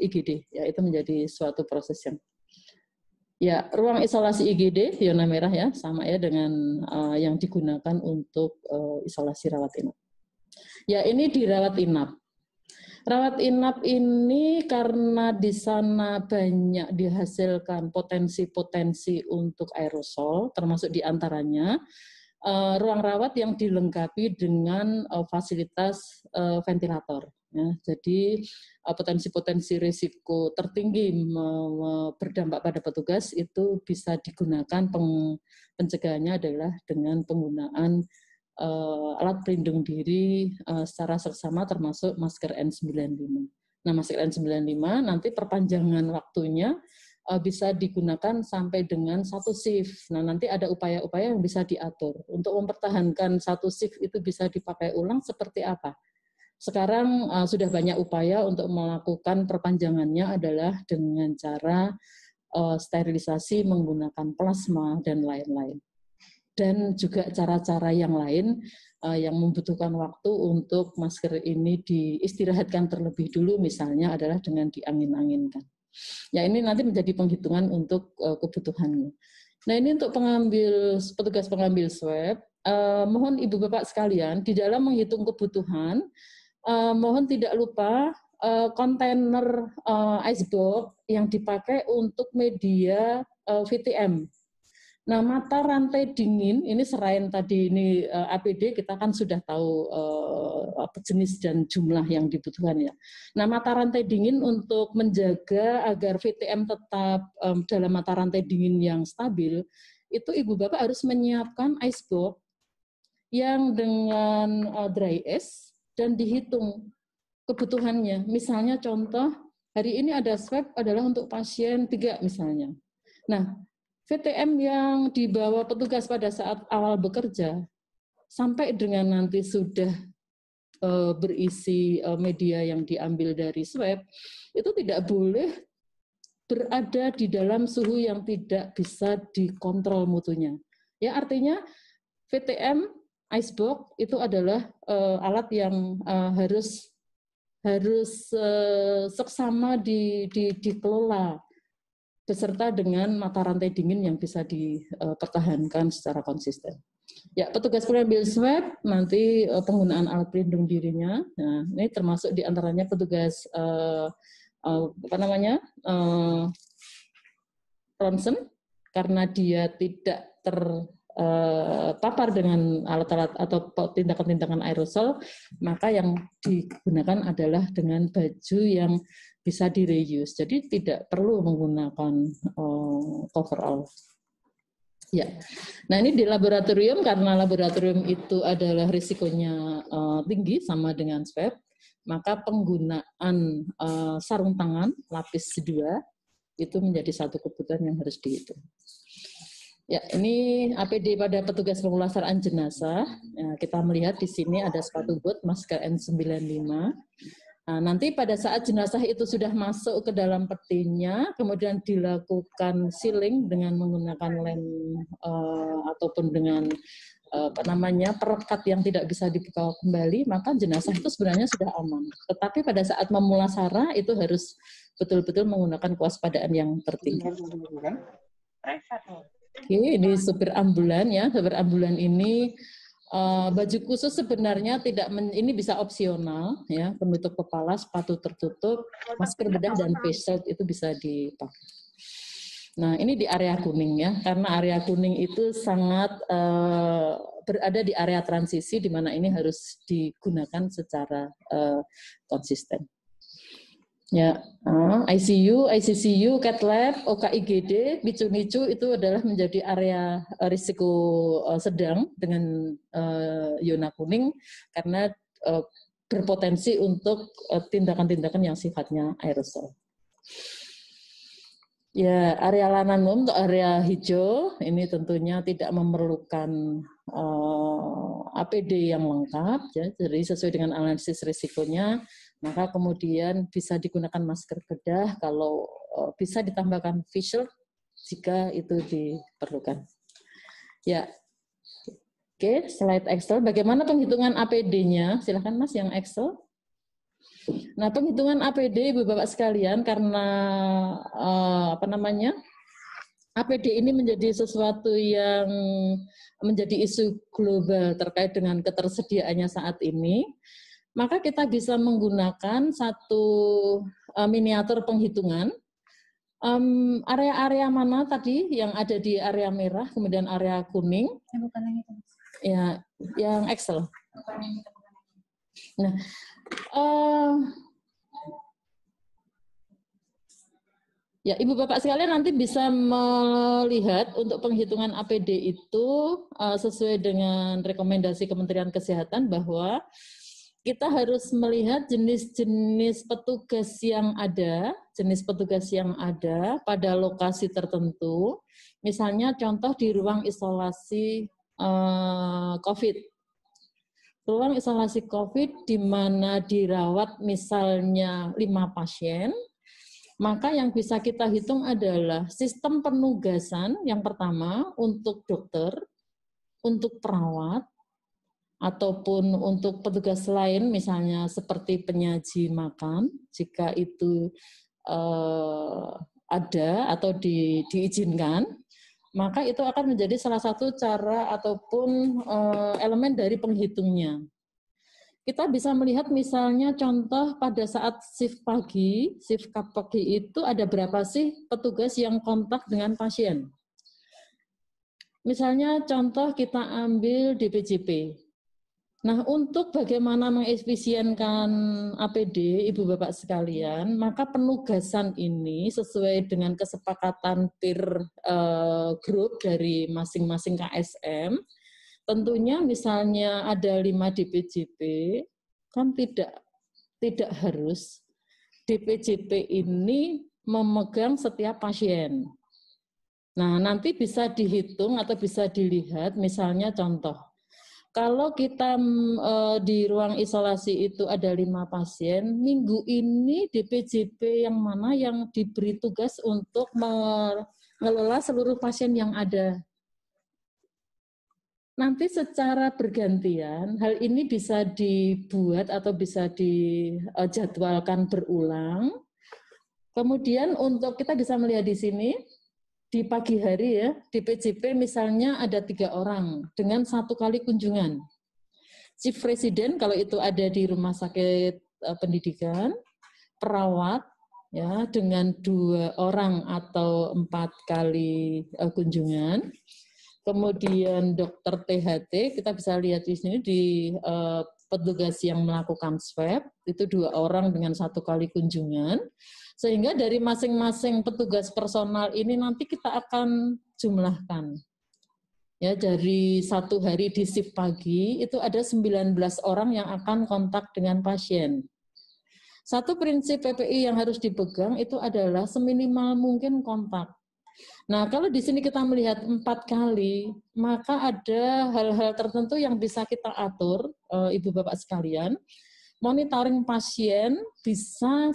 IGD. Ya, itu menjadi suatu proses yang ya, ruang isolasi IGD zona merah ya, sama ya dengan yang digunakan untuk isolasi rawat inap. Ya, ini di rawat inap. Rawat inap ini karena di sana banyak dihasilkan potensi-potensi untuk aerosol, termasuk diantaranya ruang rawat yang dilengkapi dengan fasilitas ventilator. Ya, jadi potensi-potensi risiko tertinggi berdampak pada petugas itu bisa digunakan, pencegahannya adalah dengan penggunaan alat pelindung diri secara seksama termasuk masker N95. Nah, masker N95 nanti perpanjangan waktunya bisa digunakan sampai dengan 1 shift. Nah, nanti ada upaya-upaya yang bisa diatur. Untuk mempertahankan 1 shift itu bisa dipakai ulang seperti apa? Sekarang sudah banyak upaya untuk melakukan perpanjangannya adalah dengan cara sterilisasi menggunakan plasma dan lain-lain. Dan juga cara-cara yang lain yang membutuhkan waktu untuk masker ini diistirahatkan terlebih dulu, misalnya adalah dengan diangin-anginkan. Ya, ini nanti menjadi penghitungan untuk kebutuhannya. Nah, ini untuk petugas pengambil swab, mohon Ibu Bapak sekalian, di dalam menghitung kebutuhan, mohon tidak lupa kontainer icebox yang dipakai untuk media VTM. Nah, mata rantai dingin ini selain tadi ini APD, kita kan sudah tahu jenis dan jumlah yang dibutuhkan ya. Nah, mata rantai dingin untuk menjaga agar VTM tetap dalam mata rantai dingin yang stabil, itu Ibu Bapak harus menyiapkan icebox yang dengan dry ice dan dihitung kebutuhannya. Misalnya contoh, hari ini ada swab adalah untuk pasien 3 misalnya. Nah, VTM yang dibawa petugas pada saat awal bekerja, sampai dengan nanti sudah berisi media yang diambil dari swab, itu tidak boleh berada di dalam suhu yang tidak bisa dikontrol mutunya. Ya, artinya VTM icebox itu adalah alat yang harus seksama dikelola beserta dengan mata rantai dingin yang bisa dipertahankan secara konsisten. Ya, petugas pengambil swab nanti penggunaan alat pelindung dirinya. Nah, ini termasuk diantaranya petugas ronsen, karena dia tidak terpapar dengan alat-alat atau tindakan-tindakan aerosol, maka yang digunakan adalah dengan baju yang bisa di-reuse. Jadi tidak perlu menggunakan coverall. Ya. Nah, ini di laboratorium, karena laboratorium itu adalah risikonya tinggi sama dengan swab, maka penggunaan sarung tangan lapis 2 itu menjadi satu kebutuhan yang harus dihitung. Ya, ini APD pada petugas pemulasaraan jenazah. Ya, kita melihat di sini ada sepatu bot, masker N95. Nah, nanti pada saat jenazah itu sudah masuk ke dalam petinya, kemudian dilakukan sealing dengan menggunakan lem ataupun dengan perekat yang tidak bisa dibuka kembali, maka jenazah itu sebenarnya sudah aman. Tetapi pada saat memulasara itu harus betul-betul menggunakan kewaspadaan yang tertinggi. Oke, ini supir ambulan ya. Supir ambulan ini baju khusus sebenarnya ini bisa opsional ya, penutup kepala, sepatu tertutup, masker bedah dan face shield itu bisa dipakai. Nah, ini di area kuning ya, karena area kuning itu sangat berada di area transisi di mana ini harus digunakan secara konsisten. Ya, ICU, ICCU, Cath Lab, OKIGD, NICU itu adalah menjadi area risiko sedang dengan zona kuning karena berpotensi untuk tindakan-tindakan yang sifatnya aerosol. Ya, area lanan untuk area hijau ini tentunya tidak memerlukan APD yang lengkap, ya, jadi sesuai dengan analisis risikonya. Maka kemudian bisa digunakan masker bedah, kalau bisa ditambahkan face shield jika itu diperlukan. Ya, oke, slide Excel. Bagaimana penghitungan APD-nya? Silakan Mas yang Excel. Nah, penghitungan APD Ibu Bapak sekalian karena APD ini menjadi sesuatu yang menjadi isu global terkait dengan ketersediaannya saat ini. Maka kita bisa menggunakan satu miniatur penghitungan. Area-area mana tadi yang ada di area merah, kemudian area kuning. Bukan yang itu. Ya, yang Excel. Nah, ya, Ibu Bapak sekalian nanti bisa melihat untuk penghitungan APD itu sesuai dengan rekomendasi Kementerian Kesehatan bahwa kita harus melihat jenis-jenis petugas yang ada pada lokasi tertentu. Misalnya contoh di ruang isolasi COVID. Ruang isolasi COVID di mana dirawat misalnya 5 pasien, maka yang bisa kita hitung adalah sistem penugasan yang pertama untuk dokter, untuk perawat, ataupun untuk petugas lain misalnya seperti penyaji makan, jika itu ada atau diizinkan, maka itu akan menjadi salah satu cara ataupun elemen dari penghitungnya. Kita bisa melihat misalnya contoh pada saat shift pagi itu ada berapa sih petugas yang kontak dengan pasien. Misalnya contoh kita ambil DPJP. Nah, untuk bagaimana mengefisienkan APD, Ibu Bapak sekalian, maka penugasan ini sesuai dengan kesepakatan peer group dari masing-masing KSM. Tentunya misalnya ada 5 DPJP, kan tidak harus DPJP ini memegang setiap pasien. Nah, nanti bisa dihitung atau bisa dilihat misalnya contoh. Kalau kita di ruang isolasi itu ada 5 pasien, minggu ini DPJP yang mana yang diberi tugas untuk mengelola seluruh pasien yang ada. Nanti secara bergantian, hal ini bisa dibuat atau bisa dijadwalkan berulang. Kemudian untuk kita bisa melihat di sini, di pagi hari ya, di PJP misalnya ada 3 orang dengan 1 kali kunjungan. Chief Resident kalau itu ada di rumah sakit pendidikan, perawat ya dengan 2 orang atau 4 kali kunjungan. Kemudian dokter THT, kita bisa lihat di sini di petugas yang melakukan swab, itu 2 orang dengan 1 kali kunjungan. Sehingga dari masing-masing petugas personal ini nanti kita akan jumlahkan. Ya, dari 1 hari di shift pagi, itu ada 19 orang yang akan kontak dengan pasien. Satu prinsip PPI yang harus dipegang itu adalah seminimal mungkin kontak. Nah, kalau di sini kita melihat 4 kali, maka ada hal-hal tertentu yang bisa kita atur, Ibu Bapak sekalian. Monitoring pasien bisa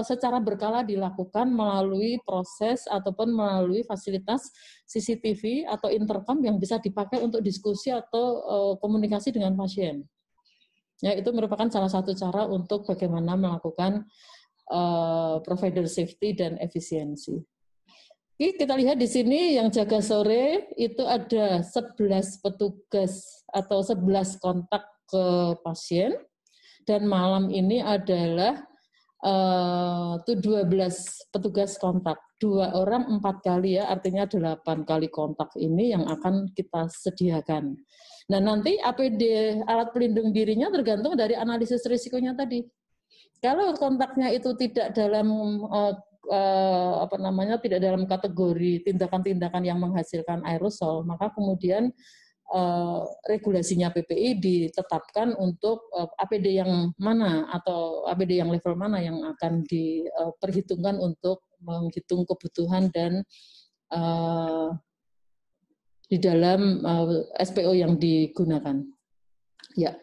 secara berkala dilakukan melalui proses ataupun melalui fasilitas CCTV atau intercom yang bisa dipakai untuk diskusi atau komunikasi dengan pasien. Ya, itu merupakan salah satu cara untuk bagaimana melakukan provider safety dan efisiensi. Oke, kita lihat di sini yang jaga sore itu ada 11 petugas atau 11 kontak ke pasien, dan malam ini adalah 12 petugas kontak, 2 orang 4 kali ya, artinya 8 kali kontak ini yang akan kita sediakan. Nah, nanti APD alat pelindung dirinya tergantung dari analisis risikonya tadi. Kalau kontaknya itu tidak dalam tidak dalam kategori tindakan-tindakan yang menghasilkan aerosol, maka kemudian regulasinya PPI ditetapkan untuk APD yang mana atau APD yang level mana yang akan diperhitungkan untuk menghitung kebutuhan dan di dalam SPO yang digunakan. Ya.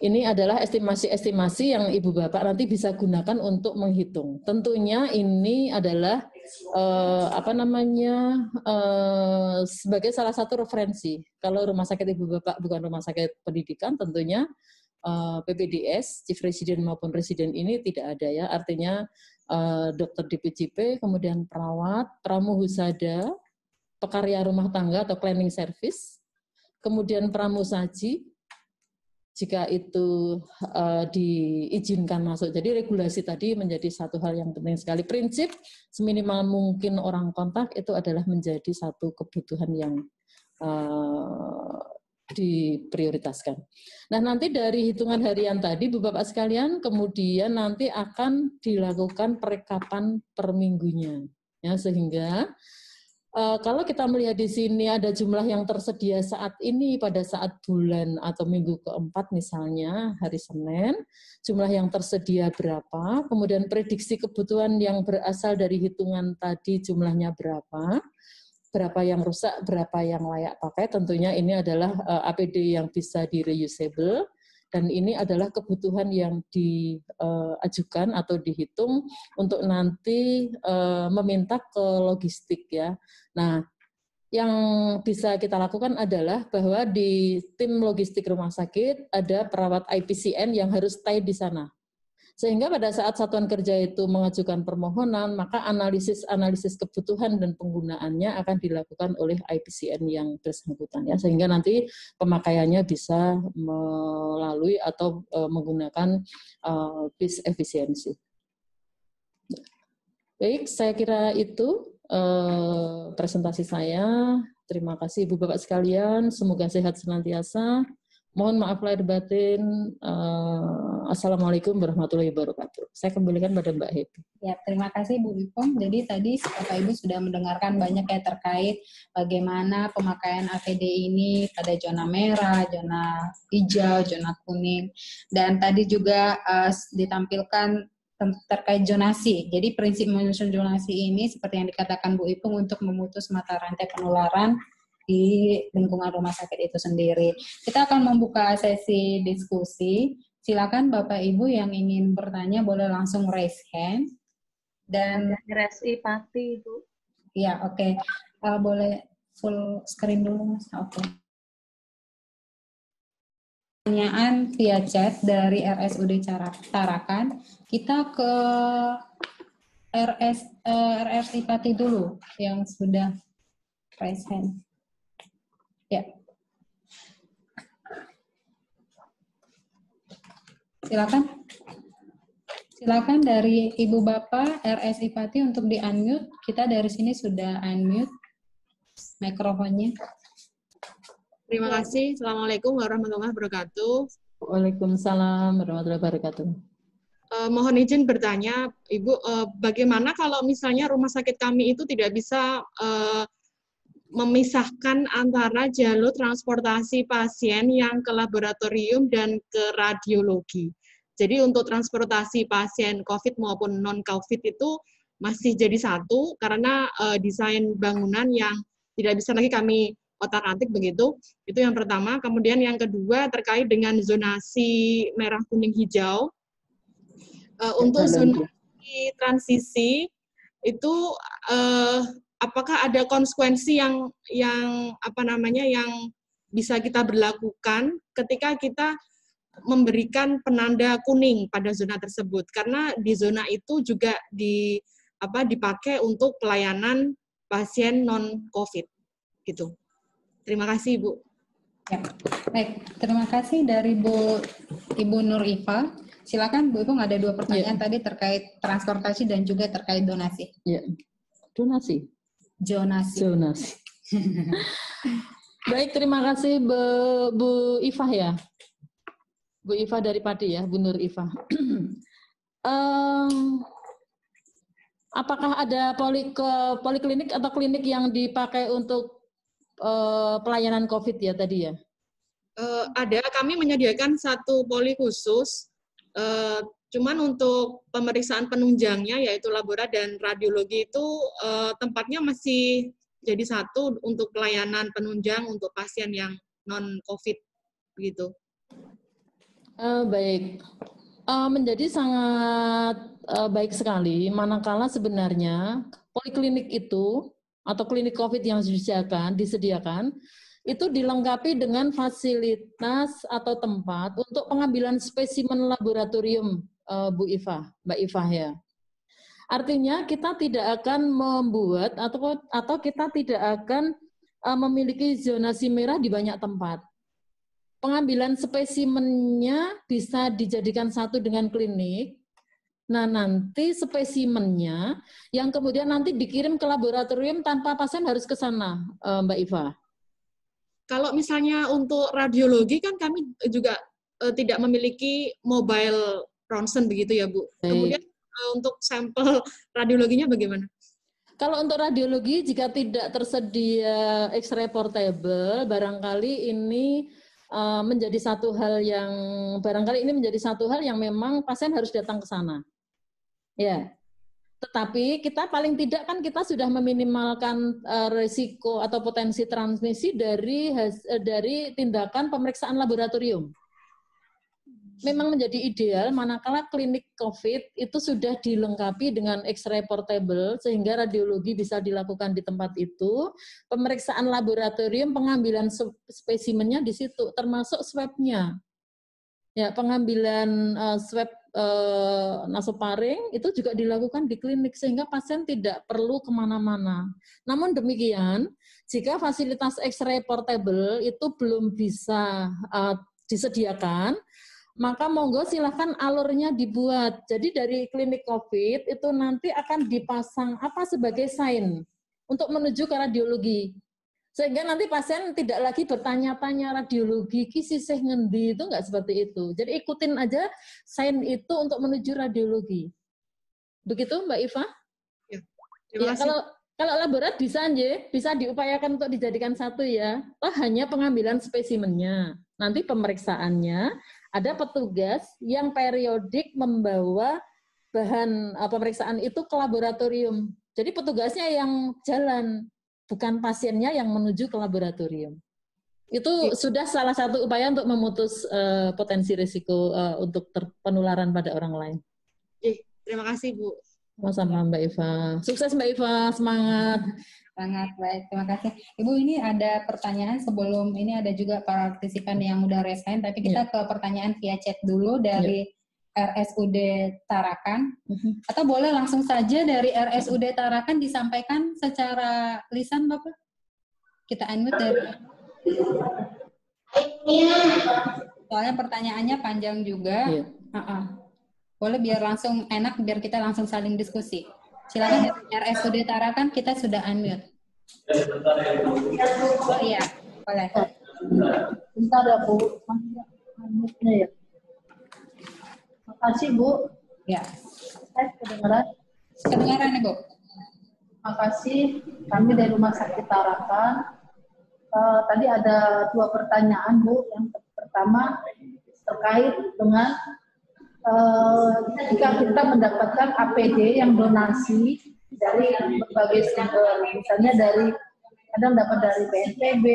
Ini adalah estimasi-estimasi yang Ibu Bapak nanti bisa gunakan untuk menghitung. Tentunya ini adalah sebagai salah satu referensi. Kalau rumah sakit Ibu Bapak bukan rumah sakit pendidikan, tentunya PPDS, Chief Resident maupun Resident ini tidak ada ya. Artinya dokter DPJP, kemudian perawat, pramuhusada, pekarya rumah tangga atau cleaning service, kemudian pramusaji, jika itu diizinkan masuk. Jadi regulasi tadi menjadi satu hal yang penting sekali. Prinsip seminimal mungkin orang kontak itu adalah menjadi satu kebutuhan yang diprioritaskan. Nah, nanti dari hitungan harian tadi, Bu Bapak sekalian, kemudian nanti akan dilakukan perekapan per minggunya. Ya, sehingga kalau kita melihat di sini ada jumlah yang tersedia saat ini pada saat bulan atau minggu keempat misalnya hari Senin, jumlah yang tersedia berapa, kemudian prediksi kebutuhan yang berasal dari hitungan tadi jumlahnya berapa yang rusak, berapa yang layak pakai, tentunya ini adalah APD yang bisa di-reusable, dan ini adalah kebutuhan yang diajukan atau dihitung untuk nanti meminta ke logistik ya. Nah, yang bisa kita lakukan adalah bahwa di tim logistik rumah sakit ada perawat IPCN yang harus stay di sana. Sehingga pada saat satuan kerja itu mengajukan permohonan, maka analisis kebutuhan dan penggunaannya akan dilakukan oleh IPCN yang bersangkutan ya, sehingga nanti pemakaiannya bisa melalui atau menggunakan bis efisiensi. Baik, saya kira itu presentasi saya. Terima kasih Ibu Bapak sekalian, semoga sehat senantiasa. Mohon maaf lahir batin. Assalamualaikum warahmatullahi wabarakatuh. Saya kembalikan pada Mbak Happy. Ya, terima kasih Bu Ipong. Jadi tadi Bapak Ibu sudah mendengarkan banyak ya terkait bagaimana pemakaian APD ini pada zona merah, zona hijau, zona kuning. Dan tadi juga ditampilkan terkait zonasi. Jadi prinsip menyusun zonasi ini seperti yang dikatakan Bu Ipong untuk memutus mata rantai penularan di lingkungan rumah sakit itu sendiri. Kita akan membuka sesi diskusi. Silakan Bapak Ibu yang ingin bertanya boleh langsung raise hand. Dan Resi Pati, Bu. Ya, oke. Boleh full screen dulu, Mas. Oke. Pertanyaan via chat dari RSUD Tarakan. Kita ke RSI Pati dulu yang sudah raise hand. Ya. Silakan dari Ibu Bapak RSI Pati untuk di-unmute. Kita dari sini sudah unmute mikrofonnya. Terima kasih. Assalamualaikum warahmatullahi wabarakatuh. Waalaikumsalam warahmatullahi wabarakatuh. Mohon izin bertanya, Ibu, bagaimana kalau misalnya rumah sakit kami itu tidak bisa memisahkan antara jalur transportasi pasien yang ke laboratorium dan ke radiologi. Jadi untuk transportasi pasien COVID maupun non-COVID itu masih jadi satu karena desain bangunan yang tidak bisa lagi kami otak-atik begitu. Itu yang pertama. Kemudian yang kedua terkait dengan zonasi merah, kuning, hijau. Untuk zonasi transisi itu apakah ada konsekuensi yang bisa kita berlakukan ketika kita memberikan penanda kuning pada zona tersebut, karena di zona itu juga dipakai untuk pelayanan pasien non COVID gitu. Terima kasih Bu. Ya. Baik, terima kasih dari Ibu Nur Ifa. Silakan Bu Ibu, ada 2 pertanyaan tadi terkait transportasi dan juga terkait donasi. Ya. Donasi. Zonasi. Baik, terima kasih Bu Ifah ya. Bu Ifah dari Pati ya, Bu Nur Ifah. Apakah ada poliklinik atau klinik yang dipakai untuk pelayanan COVID ya tadi ya? Ada, kami menyediakan 1 poli khusus. Cuman untuk pemeriksaan penunjangnya yaitu labora dan radiologi itu tempatnya masih jadi 1 untuk pelayanan penunjang untuk pasien yang non-COVID begitu. Baik, menjadi sangat baik sekali manakala sebenarnya poliklinik itu atau klinik COVID yang disediakan itu dilengkapi dengan fasilitas atau tempat untuk pengambilan spesimen laboratorium, Bu Ifah, Mbak Ifah ya. Artinya kita tidak akan membuat atau kita tidak akan memiliki zonasi merah di banyak tempat. Pengambilan spesimennya bisa dijadikan satu dengan klinik. Nah, nanti spesimennya yang kemudian nanti dikirim ke laboratorium tanpa pasien harus ke sana, Mbak Ifah. kalau misalnya untuk radiologi kan kami juga tidak memiliki mobile ronsen begitu ya Bu. Baik. Kemudian untuk sampel radiologinya bagaimana? Kalau untuk radiologi, jika tidak tersedia X-ray portable, barangkali ini menjadi satu hal yang memang pasien harus datang ke sana. Ya. Tetapi kita paling tidak kan kita sudah meminimalkan risiko atau potensi transmisi dari tindakan pemeriksaan laboratorium. Memang menjadi ideal manakala klinik COVID itu sudah dilengkapi dengan X-ray portable sehingga radiologi bisa dilakukan di tempat itu, pemeriksaan laboratorium, pengambilan spesimennya di situ, termasuk swab-nya. Ya, pengambilan swab nasofaring itu juga dilakukan di klinik sehingga pasien tidak perlu kemana-mana. Namun demikian, jika fasilitas X-ray portable itu belum bisa disediakan, maka monggo silahkan alurnya dibuat. Jadi dari klinik COVID itu nanti akan dipasang apa sebagai sign untuk menuju ke radiologi. Sehingga nanti pasien tidak lagi bertanya-tanya radiologi, sisih ngendi, itu enggak seperti itu. Jadi ikutin aja sign itu untuk menuju radiologi. Begitu Mbak Iva? Ya, ya kalau laborat bisa diupayakan untuk dijadikan satu ya. Hanya pengambilan spesimennya. Nanti pemeriksaannya ada petugas yang periodik membawa bahan pemeriksaan itu ke laboratorium. Jadi petugasnya yang jalan, bukan pasiennya yang menuju ke laboratorium. Itu sudah salah satu upaya untuk memutus potensi risiko untuk penularan pada orang lain. Terima kasih Bu. Sama-sama Mbak Iva. Sukses Mbak Iva, semangat. Sangat baik, terima kasih. Ibu, ini ada pertanyaan sebelum ini, ada juga partisipan yang udah resign, tapi kita ke pertanyaan via chat dulu dari RSUD Tarakan. Atau boleh langsung saja dari RSUD Tarakan disampaikan secara lisan, Bapak? Kita unmute dari... Soalnya pertanyaannya panjang juga. Boleh biar langsung enak, biar kita langsung saling diskusi. Silakan RSUD Tarakan, kita sudah unmute. Oh iya, boleh. Bentar ya Bu, unmute-nya ya. Makasih Bu. Ya. Saya kedengaran? Kedengaran Ibu. Makasih, kami dari Rumah Sakit Tarakan. Tadi ada 2 pertanyaan Bu. Yang pertama terkait dengan jika kita mendapatkan APD yang donasi dari berbagai sumber, misalnya kadang dapat dari BNPB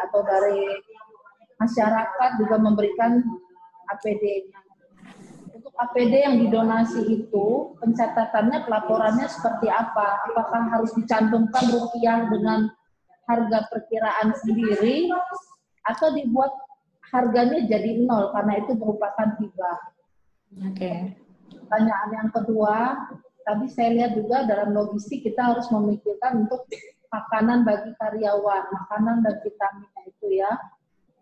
atau dari masyarakat juga memberikan APD. Untuk APD yang didonasi itu, pencatatannya, pelaporannya seperti apa? Apakah harus dicantumkan rupiah dengan harga perkiraan sendiri, atau dibuat harganya jadi 0 karena itu merupakan hibah? Oke. Pertanyaan yang kedua, tadi saya lihat juga dalam logistik kita harus memikirkan untuk makanan bagi karyawan, makanan dan vitaminnya itu ya.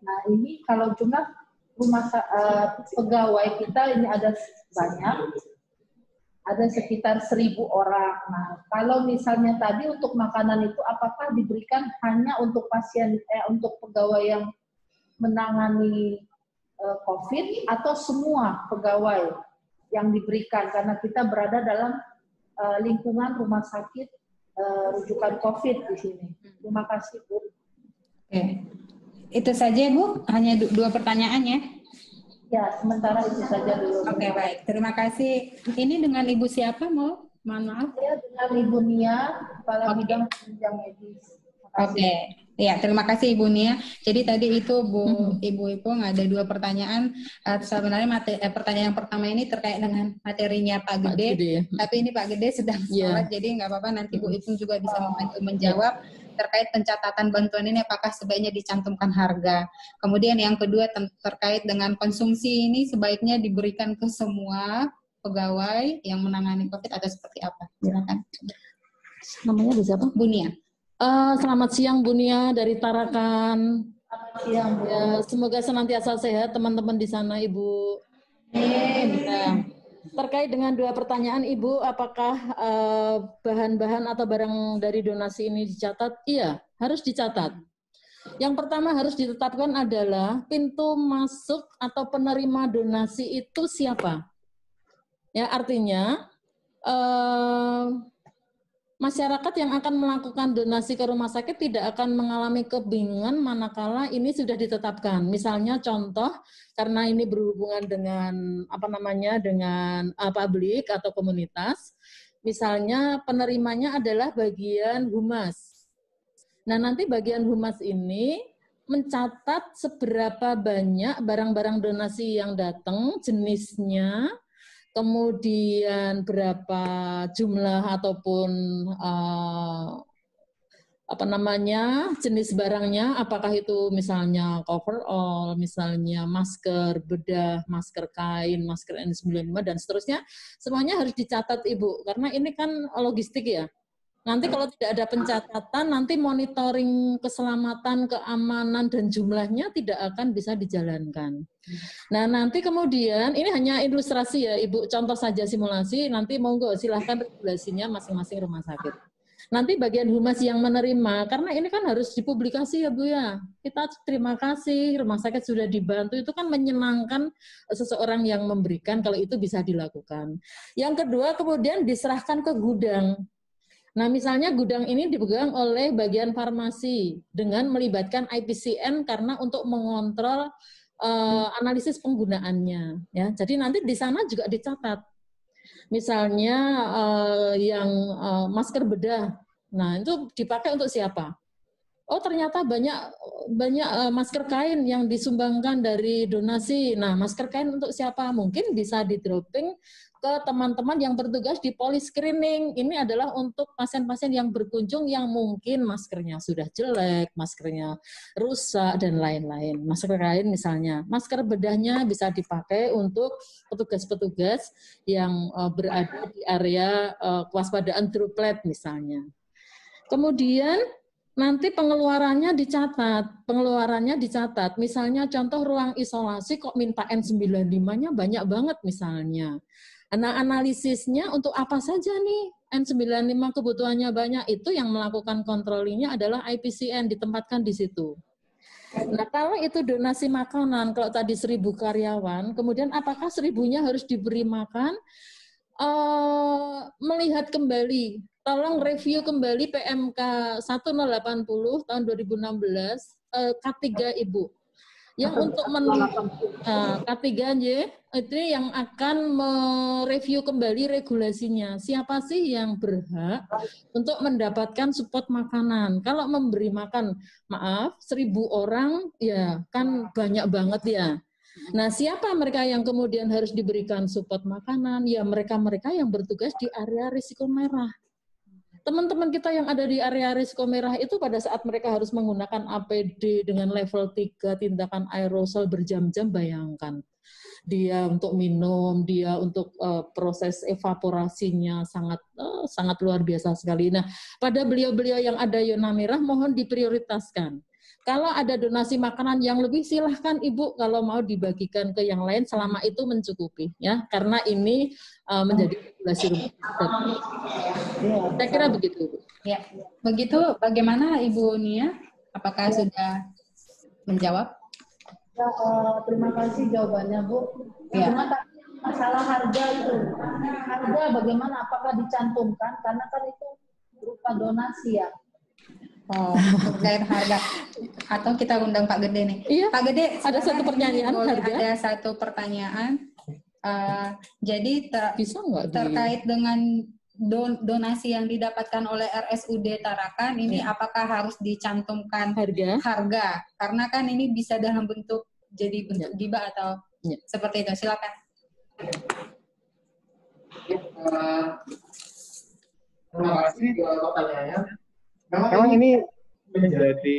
Nah ini kalau jumlah pegawai kita ini ada banyak, ada sekitar 1.000 orang. Nah kalau misalnya tadi untuk makanan itu apakah diberikan hanya untuk untuk pegawai yang menangani COVID atau semua pegawai yang diberikan, karena kita berada dalam lingkungan rumah sakit rujukan COVID di sini. Terima kasih Bu. Oke. Itu saja Bu, hanya 2 pertanyaannya. Ya, sementara itu saja dulu. Oke, baik. Terima kasih. Ini dengan Ibu siapa, Mohon maaf? Saya dengan Ibu Nia, Kepala Bidang Penunjang Medis. Oke. Ya, terima kasih Ibu Nia. Jadi tadi itu Ibu Ipung ada 2 pertanyaan. Sebenarnya pertanyaan yang pertama ini terkait dengan materinya Pak Gede. Tapi ini Pak Gede sedang sholat, jadi nggak apa-apa, nanti Bu Ipung juga bisa membantu menjawab terkait pencatatan bantuan ini apakah sebaiknya dicantumkan harga. Kemudian yang kedua terkait dengan konsumsi ini sebaiknya diberikan ke semua pegawai yang menangani COVID atau seperti apa? Silakan. Namanya Bu siapa? Bu Nia. Selamat siang Bu Nia dari Tarakan. Selamat siang Bu. Ya, semoga senantiasa sehat teman-teman di sana Ibu. Nah, terkait dengan 2 pertanyaan Ibu, apakah bahan-bahan atau barang dari donasi ini dicatat? Iya, harus dicatat. Yang pertama harus ditetapkan adalah pintu masuk atau penerima donasi itu siapa. Ya, artinya masyarakat yang akan melakukan donasi ke rumah sakit tidak akan mengalami kebingungan manakala ini sudah ditetapkan. Misalnya contoh, karena ini berhubungan dengan dengan publik atau komunitas, misalnya penerimanya adalah bagian humas. Nah, nanti bagian humas ini mencatat seberapa banyak barang-barang donasi yang datang, jenisnya, kemudian berapa jumlah ataupun jenis barangnya, apakah itu misalnya coverall, misalnya masker bedah, masker kain, masker N95 dan seterusnya, semuanya harus dicatat Ibu, karena ini kan logistik ya. Nanti kalau tidak ada pencatatan, nanti monitoring keselamatan, keamanan, dan jumlahnya tidak akan bisa dijalankan. Nah, nanti kemudian, ini hanya ilustrasi ya, Ibu, contoh saja simulasi, nanti monggo silahkan regulasinya masing-masing rumah sakit. Nanti bagian humas yang menerima, karena ini kan harus dipublikasi ya Bu ya. Kita terima kasih, rumah sakit sudah dibantu, itu kan menyenangkan seseorang yang memberikan kalau itu bisa dilakukan. Yang kedua, kemudian diserahkan ke gudang. Nah, misalnya gudang ini dipegang oleh bagian farmasi dengan melibatkan IPCN karena untuk mengontrol analisis penggunaannya. Ya, jadi nanti di sana juga dicatat. Misalnya yang masker bedah, nah itu dipakai untuk siapa? Oh, ternyata banyak masker kain yang disumbangkan dari donasi. Nah, masker kain untuk siapa? Mungkin bisa di-dropping ke teman-teman yang bertugas di poliscreening. Ini adalah untuk pasien-pasien yang berkunjung yang mungkin maskernya sudah jelek, maskernya rusak, dan lain-lain. Masker kain misalnya. Masker bedahnya bisa dipakai untuk petugas-petugas yang berada di area kewaspadaan droplet misalnya. Kemudian nanti pengeluarannya dicatat. Misalnya contoh ruang isolasi kok minta N95-nya banyak banget misalnya. Nah, analisisnya untuk apa saja nih N95 kebutuhannya banyak, itu yang melakukan kontrolingnya adalah IPCN, ditempatkan di situ. Nah, kalau itu donasi makanan, kalau tadi 1.000 karyawan, kemudian apakah 1.000-nya harus diberi makan? Melihat kembali, tolong review kembali PMK 1080 tahun 2016 K3 Ibu. Yang untuk K3J itu yang akan mereview kembali regulasinya. Siapa sih yang berhak untuk mendapatkan support makanan? Kalau memberi makan, maaf, 1.000 orang ya kan banyak banget ya. Nah, siapa mereka yang kemudian harus diberikan support makanan? Ya mereka-mereka yang bertugas di area risiko merah. Teman-teman kita yang ada di area risiko merah itu pada saat mereka harus menggunakan APD dengan level 3 tindakan aerosol berjam-jam, bayangkan. Dia untuk minum, dia untuk proses evaporasinya sangat luar biasa sekali. Nah, pada beliau-beliau yang ada zona merah mohon diprioritaskan. Kalau ada donasi makanan yang lebih, silahkan Ibu kalau mau dibagikan ke yang lain selama itu mencukupi, ya, karena ini menjadi regulasi rumah sakit. Saya kira begitu, Ibu. Ya, begitu. Bagaimana Ibu Nia? Apakah sudah menjawab? Ya, terima kasih jawabannya, Bu. Ya. Cuma masalah harga itu, harga bagaimana? Apakah dicantumkan? Karena kan itu berupa donasi ya. Oh, terkait harga. Atau kita undang Pak Gede nih. Iya, Pak Gede, ada satu pertanyaan harga. Ada satu pertanyaan. Jadi terkait dengan donasi yang didapatkan oleh RSUD Tarakan, ini apakah harus dicantumkan harga? Karena kan ini bisa dalam bentuk hibah atau seperti itu. Silakan. Terima kasih pertanyaannya. Memang ini menjadi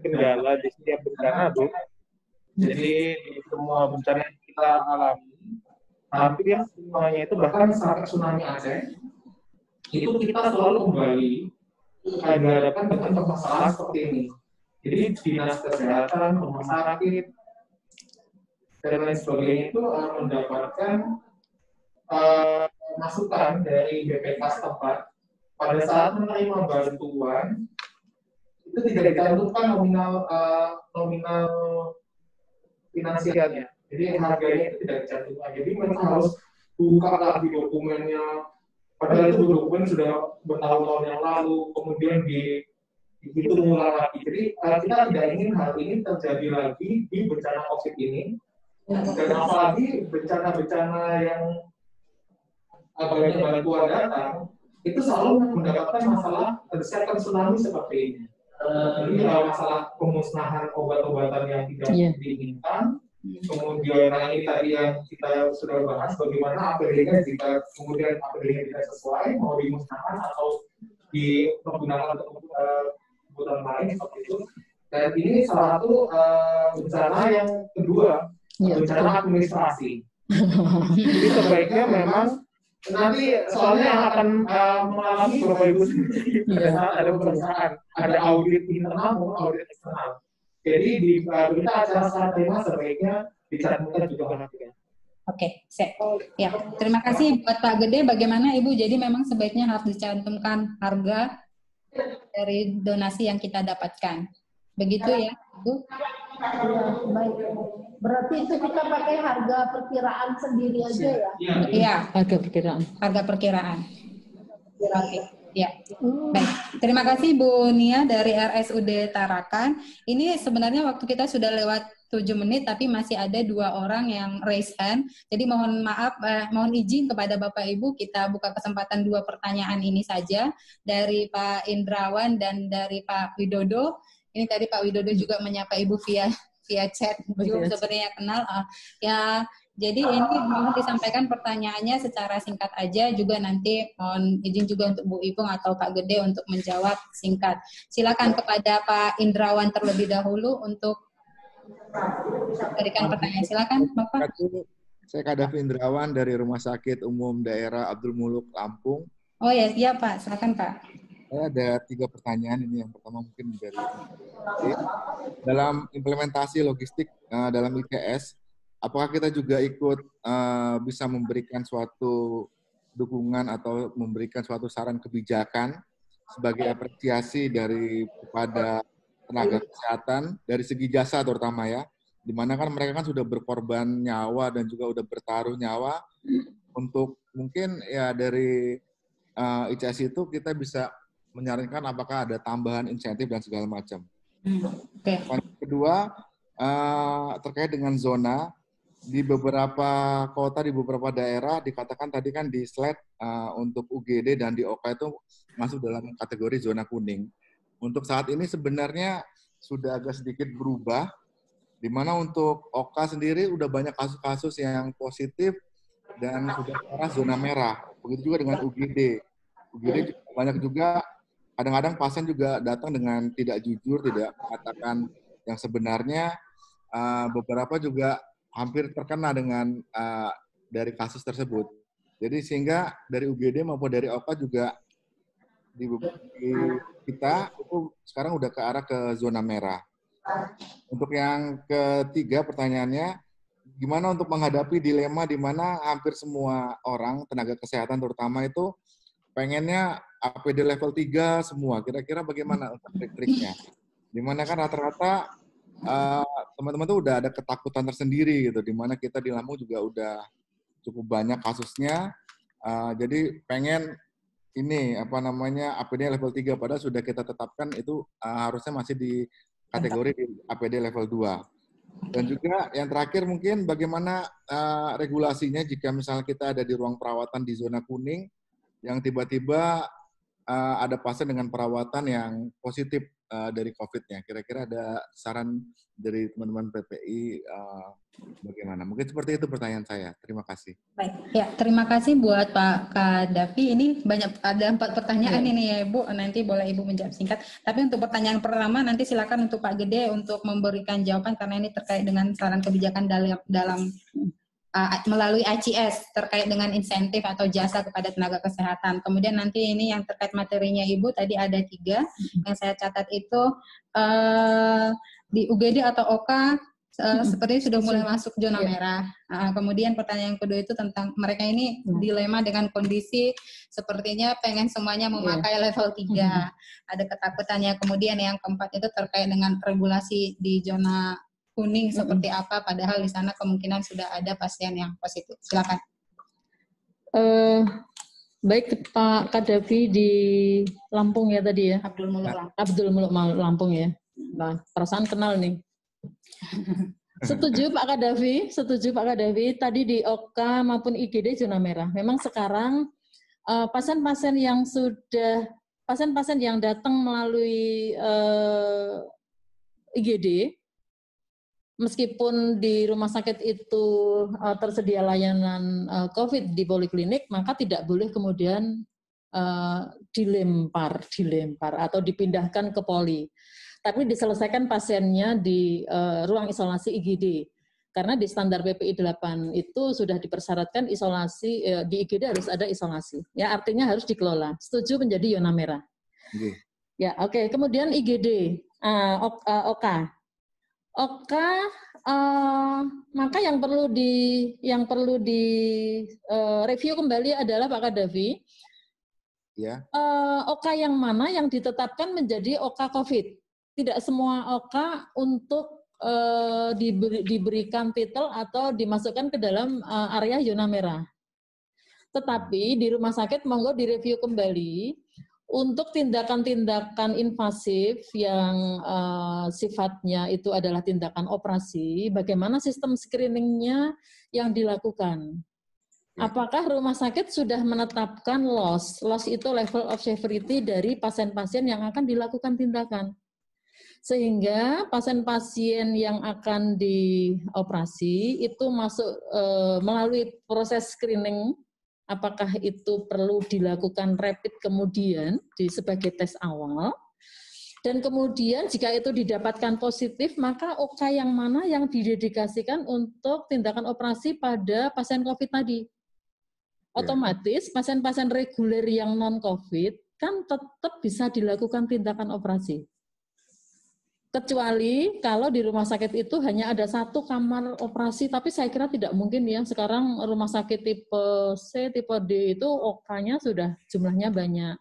kendala di setiap bencana, Bu. Jadi di semua bencana yang kita alami, hampir semuanya itu bahkan sampai tsunami Aceh, itu kita selalu kembali dihadapkan dengan permasalahan seperti ini. Jadi dinas kesehatan, rumah sakit, dan lain sebagainya itu mendapatkan masukan dari BPK setempat pada saat menerima bantuan itu tidak dicantumkan nominal finansialnya. Jadi harganya itu tidak dicantumkan. Jadi mereka harus buka lagi dokumennya. Padahal itu dokumen sudah bertahun-tahun yang lalu, kemudian dihitung ulang lagi. Jadi kita tidak ingin hal ini terjadi lagi di bencana COVID ini. Dan apalagi bencana-bencana yang banyak bantuan datang, itu selalu mendapatkan masalah desakan tsunami seperti ini. Jadi masalah pemusnahan obat-obatan yang tidak diinginkan, kemudian ini tadi yang kita sudah bahas bagaimana APD-nya jika kemudian APD-nya tidak sesuai, mau dimusnahkan atau digunakan untuk kebutuhan lain seperti itu. Dan ini salah satu bencana yang kedua, bencana administrasi. Jadi sebaiknya memang nanti soalnya yang akan mengalami Bapak Ibu sendiri pada saat ada perusahaan, ada audit internal maupun audit eksternal. Jadi di berita acara saat tema sebaiknya dicantumkan juga perhatian. Oke, ya. Terima kasih buat Pak Gede. Bagaimana Ibu? Jadi memang sebaiknya harus dicantumkan harga dari donasi yang kita dapatkan. Begitu ya, Ibu? Ya, baik. Berarti itu kita pakai harga perkiraan sendiri aja ya? Iya. Harga perkiraan. Harga perkiraan. Oke. Ya, baik. Terima kasih Bu Nia dari RSUD Tarakan. Ini sebenarnya waktu kita sudah lewat 7 menit, tapi masih ada 2 orang yang raise hand. Jadi mohon maaf, mohon izin kepada Bapak Ibu, kita buka kesempatan 2 pertanyaan ini saja dari Pak Indrawan dan dari Pak Widodo. Ini tadi Pak Widodo juga menyapa Ibu via chat, sebenarnya kenal. Ya. Jadi ini mohon disampaikan pertanyaannya secara singkat aja, juga nanti mohon izin juga untuk Bu Ipung atau Pak Gede untuk menjawab singkat. Silakan kepada Pak Indrawan terlebih dahulu untuk berikan pertanyaan. Silakan Bapak. Saya Kadafi Indrawan dari Rumah Sakit Umum Daerah Abdul Muluk, Lampung. Oh ya, iya Pak, silakan Pak. Saya ada 3 pertanyaan ini. Yang pertama mungkin dari dalam implementasi logistik dalam ICS, apakah kita juga ikut bisa memberikan suatu dukungan atau memberikan suatu saran kebijakan sebagai apresiasi kepada tenaga kesehatan dari segi jasa terutama ya, di mana kan mereka kan sudah berkorban nyawa dan juga udah bertaruh nyawa untuk mungkin ya dari ICS itu kita bisa menyarankan apakah ada tambahan insentif dan segala macam. Okay. Kedua terkait dengan zona. Di beberapa kota, di beberapa daerah, dikatakan tadi kan di slide untuk UGD dan di OKA itu masuk dalam kategori zona kuning. Untuk saat ini sebenarnya sudah agak sedikit berubah, di mana untuk OKA sendiri udah banyak kasus-kasus yang positif dan sudah ke arah zona merah. Begitu juga dengan UGD. UGD banyak juga, kadang-kadang pasien juga datang dengan tidak jujur, tidak mengatakan yang sebenarnya. Beberapa juga hampir terkena dengan dari kasus tersebut. Jadi sehingga dari UGD maupun dari OKA juga di kita itu sekarang udah ke arah ke zona merah. Untuk yang ketiga pertanyaannya, gimana untuk menghadapi dilema di mana hampir semua orang, tenaga kesehatan terutama itu pengennya APD level 3 semua. Kira-kira bagaimana untuk trik-triknya? Di mana kan rata-rata teman-teman tuh udah ada ketakutan tersendiri gitu, di mana kita di Lampung juga udah cukup banyak kasusnya, jadi pengen ini APD level 3 padahal sudah kita tetapkan itu harusnya masih di kategori di APD level 2. Dan juga yang terakhir mungkin bagaimana regulasinya jika misalnya kita ada di ruang perawatan di zona kuning yang tiba-tiba ada pasien dengan perawatan yang positif dari COVID-nya. Kira-kira ada saran dari teman-teman PPI bagaimana? Mungkin seperti itu pertanyaan saya. Terima kasih. Baik, ya terima kasih buat Pak Kadafi. Ini ada 4 pertanyaan ini ya Ibu. Nanti boleh Ibu menjawab singkat. Tapi untuk pertanyaan pertama nanti silakan untuk Pak Gede untuk memberikan jawaban karena ini terkait dengan saran kebijakan dalam melalui ICS terkait dengan insentif atau jasa kepada tenaga kesehatan. Kemudian nanti ini yang terkait materinya Ibu, tadi ada 3 yang saya catat itu di UGD atau OKA sepertinya sudah mulai masuk zona merah. Kemudian pertanyaan kedua itu tentang mereka ini dilema dengan kondisi sepertinya pengen semuanya memakai level 3. Ada ketakutannya. Kemudian yang keempat itu terkait dengan regulasi di zona kuning seperti apa, padahal di sana kemungkinan sudah ada pasien yang positif. Silakan. Baik Pak Kadafi di Lampung ya tadi ya. Abdul Muluk Lampung ya. Nah, perasaan kenal nih. Setuju Pak Kadafi. Tadi di OK maupun IGD zona merah. Memang sekarang pasien-pasien yang datang melalui IGD, meskipun di rumah sakit itu tersedia layanan COVID di poliklinik, maka tidak boleh kemudian dilempar atau dipindahkan ke poli. Tapi diselesaikan pasiennya di ruang isolasi IGD. Karena di standar PPI 8 itu sudah dipersyaratkan isolasi, di IGD harus ada isolasi. Ya, artinya harus dikelola. Setuju menjadi zona merah. Ya, oke. Kemudian IGD, OK. Maka yang perlu di review kembali adalah Pak Kadafi. Ya. OK yang mana yang ditetapkan menjadi OK COVID. Tidak semua OK untuk diberikan titel atau dimasukkan ke dalam area zona merah. Tetapi di rumah sakit monggo direview kembali untuk tindakan-tindakan invasif yang sifatnya itu adalah tindakan operasi, bagaimana sistem screeningnya yang dilakukan. Apakah rumah sakit sudah menetapkan loss? Loss itu level of severity dari pasien-pasien yang akan dilakukan tindakan. Sehingga pasien-pasien yang akan dioperasi itu masuk melalui proses screening, apakah itu perlu dilakukan rapid kemudian sebagai tes awal, dan kemudian jika itu didapatkan positif, maka OK yang mana yang didedikasikan untuk tindakan operasi pada pasien COVID tadi. Otomatis pasien-pasien reguler yang non-COVID kan tetap bisa dilakukan tindakan operasi. Kecuali kalau di rumah sakit itu hanya ada satu kamar operasi, tapi saya kira tidak mungkin ya. Sekarang rumah sakit tipe C, tipe D itu OK-nya sudah jumlahnya banyak.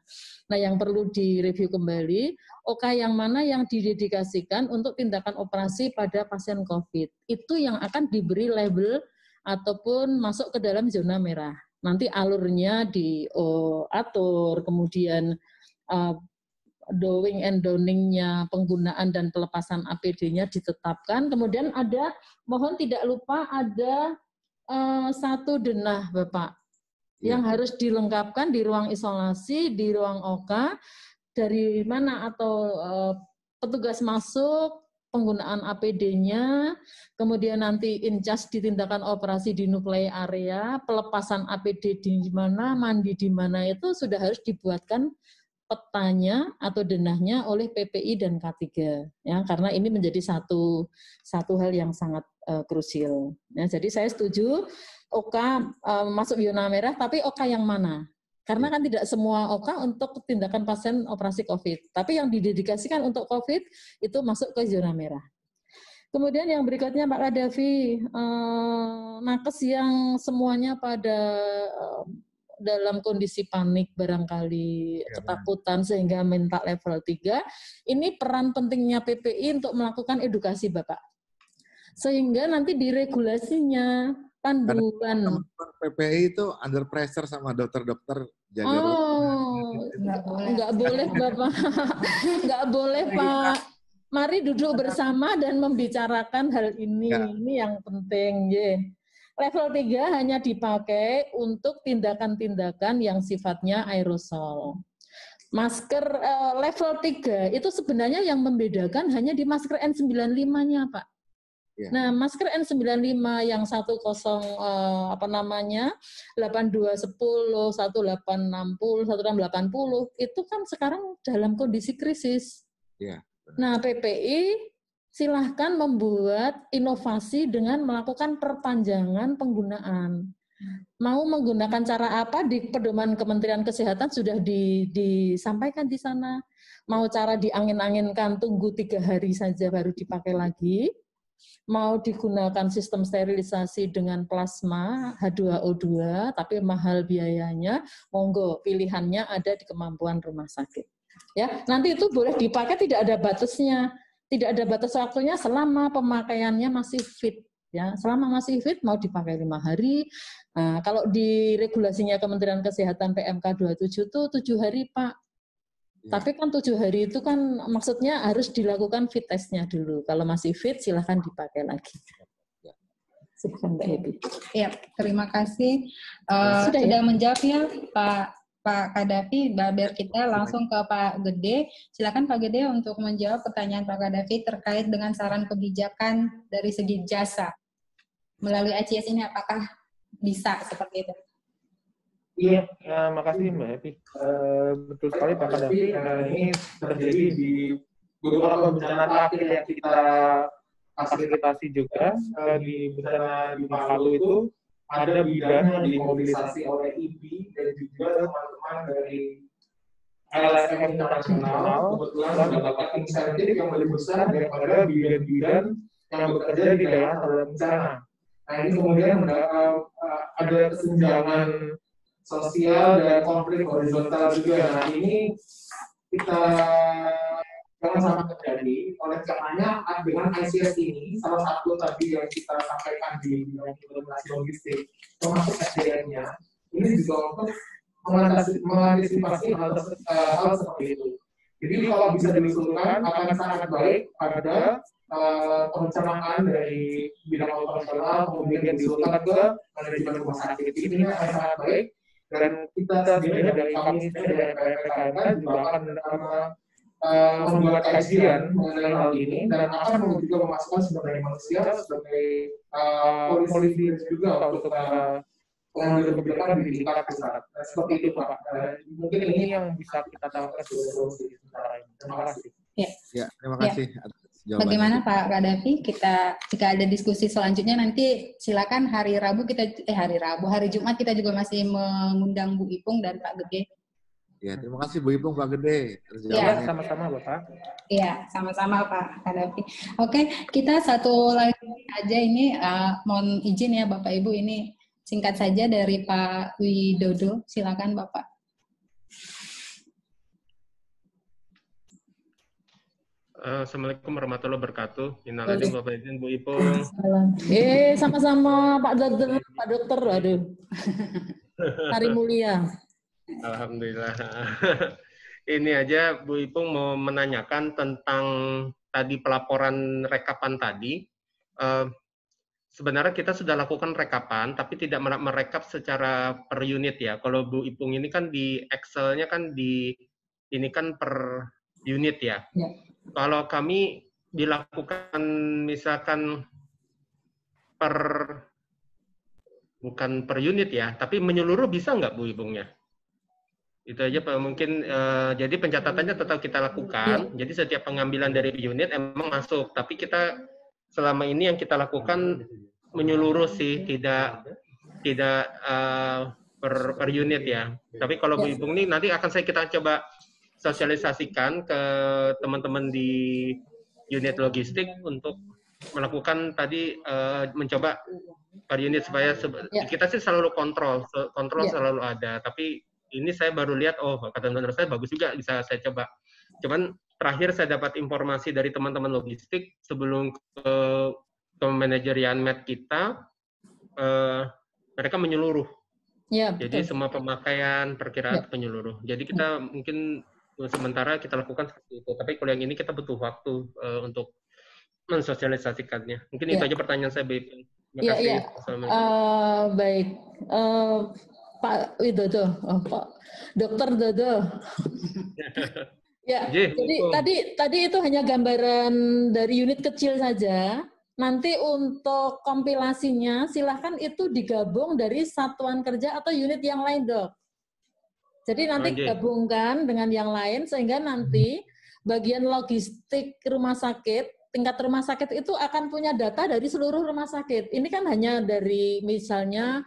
Nah, yang perlu direview kembali, OK yang mana yang didedikasikan untuk tindakan operasi pada pasien COVID. Itu yang akan diberi label ataupun masuk ke dalam zona merah. Nanti alurnya diatur, kemudian doing and donning-nya, penggunaan dan pelepasan APD-nya ditetapkan. Kemudian ada, mohon tidak lupa ada satu denah Bapak, yang harus dilengkapkan di ruang isolasi, di ruang OK, dari mana atau petugas masuk, penggunaan APD-nya, kemudian nanti in charge di tindakan operasi di nuklei area, pelepasan APD di mana, mandi di mana, itu sudah harus dibuatkan petanya atau denahnya oleh PPI dan K3 ya, karena ini menjadi satu hal yang sangat krusial. Ya, jadi saya setuju OK masuk zona merah, tapi OK yang mana? Karena kan tidak semua OK untuk tindakan pasien operasi COVID, tapi yang didedikasikan untuk COVID itu masuk ke zona merah. Kemudian yang berikutnya Pak Kadafi, nakes yang semuanya pada dalam kondisi panik barangkali ketakutan sehingga minta level 3, ini peran pentingnya PPI untuk melakukan edukasi Bapak. Sehingga nanti di regulasinya, panduan. PPI itu under pressure sama dokter-dokter jaga enggak boleh Bapak. Enggak boleh Pak. Mari duduk bersama dan membicarakan hal ini. Ini yang penting, ya. Level 3 hanya dipakai untuk tindakan-tindakan yang sifatnya aerosol. Masker level 3 itu sebenarnya yang membedakan hanya di masker N95-nya, Pak. Ya. Nah, masker N95 yang 8210, 1860, 1680 itu kan sekarang dalam kondisi krisis. Ya. Nah, PPI silahkan membuat inovasi dengan melakukan perpanjangan penggunaan. Mau menggunakan cara apa di pedoman Kementerian Kesehatan sudah disampaikan di sana. Mau cara diangin-anginkan tunggu 3 hari saja baru dipakai lagi. mau digunakan sistem sterilisasi dengan plasma H2O2, tapi mahal biayanya, monggo pilihannya ada di kemampuan rumah sakit. Ya, nanti itu boleh dipakai, tidak ada batasnya, tidak ada batas waktunya selama pemakaiannya masih fit. Ya, selama masih fit mau dipakai 5 hari. Nah, kalau di regulasinya Kementerian Kesehatan PMK 27 itu 7 hari, Pak. Ya. Tapi kan 7 hari itu kan maksudnya harus dilakukan fit testnya dulu. Kalau masih fit, silahkan dipakai lagi. Silahkan Mbak Ebi. Ya, terima kasih. Sudah menjawab ya Pak Kadafi. Biar kita langsung ke Pak Gede. Silakan Pak Gede untuk menjawab pertanyaan Pak Kadafi terkait dengan saran kebijakan dari segi jasa. Melalui ICS ini apakah bisa seperti itu? Iya, makasih Mbak Epi. Betul sekali Pak Kadafi. Ini terjadi di beberapa bencana terakhir yang kita fasilitasi juga. Di bencana di Palu itu ada bidan yang dimobilisasi oleh IPI dan juga teman-teman dari LSM internasional kebetulan mendapat insentif yang lebih besar daripada bidan-bidan yang bekerja di daerah terdampak bencana. Nah ini kemudian ada kesenjangan sosial dan konflik horizontal juga. Nah ini kita jangan sampai terjadi. Oleh karenanya dengan ICS ini salah satu tadi yang kita sampaikan di implementasi logistik termasuk SDM-nya ini juga untuk mengantisipasi hal seperti itu. Jadi kalau bisa diusulkan akan sangat baik pada perencanaan dari bidang operasional kemudian diusulkan ke manajemen rumah sakit. Ini akan sangat baik. Dan kita sendiri dari kami dari PPKMK juga akan membuat kajian mengenai hal ini dan akan juga memasukkan sumber daya manusia sebagai polisi juga untuk pengambil kebijakan di tingkat pusat. Seperti itu Pak. Mungkin ini yang bisa kita tawarkan solusi sementara ini. Terima kasih. Ya, terima kasih. Ya. Bagaimana Pak Kadafi? Jika ada diskusi selanjutnya nanti silakan hari Jumat kita juga masih mengundang Bu Ipung dan Pak Gede. Ya, terima kasih Bu Ipung, Pak Gede. Ya, sama-sama Bapak. Iya, sama-sama Pak Kadafi. Oke, kita satu lagi aja ini mohon izin ya Bapak Ibu, ini singkat saja dari Pak Widodo. Silakan Bapak. Assalamualaikum warahmatullahi wabarakatuh. Innalillahi Bapak izin Bu Ipung. Sama-sama Pak Dokter, aduh. Hari mulia. Alhamdulillah. Ini aja Bu Ipung mau menanyakan tentang tadi pelaporan rekapan tadi. Sebenarnya kita sudah lakukan rekapan, tapi tidak merekap secara per unit ya. Kalau Bu Ipung ini kan di Excel-nya kan ini kan per unit ya. Kalau kami dilakukan misalkan bukan per unit ya, tapi menyeluruh bisa nggak Bu Ipungnya? Itu aja Pak. Mungkin jadi pencatatannya tetap kita lakukan. Jadi setiap pengambilan dari unit emang masuk, tapi kita selama ini yang kita lakukan menyeluruh sih, tidak per unit ya. Tapi kalau Bu Ipung ini nanti akan kita coba sosialisasikan ke teman-teman di unit logistik untuk melakukan tadi mencoba per unit supaya kita sih selalu kontrol selalu ada. Tapi ini saya baru lihat, kata menurut saya bagus juga bisa saya coba. Cuman terakhir saya dapat informasi dari teman-teman logistik sebelum ke manajerian med kita, mereka menyeluruh. Ya, jadi betul. Semua pemakaian perkiraan penyeluruh. Jadi kita mungkin sementara kita lakukan seperti itu. Tapi kalau yang ini kita butuh waktu untuk mensosialisasikannya. Mungkin itu aja pertanyaan saya, Bu. Terima kasih. Baik. Pak Widodo, Pak Dokter Dodo. Ya, jadi tadi itu hanya gambaran dari unit kecil saja. Nanti untuk kompilasinya silahkan itu digabung dari satuan kerja atau unit yang lain, Dok. Jadi nanti gabungkan dengan yang lain sehingga nanti bagian logistik rumah sakit, tingkat rumah sakit itu akan punya data dari seluruh rumah sakit. Ini kan hanya dari misalnya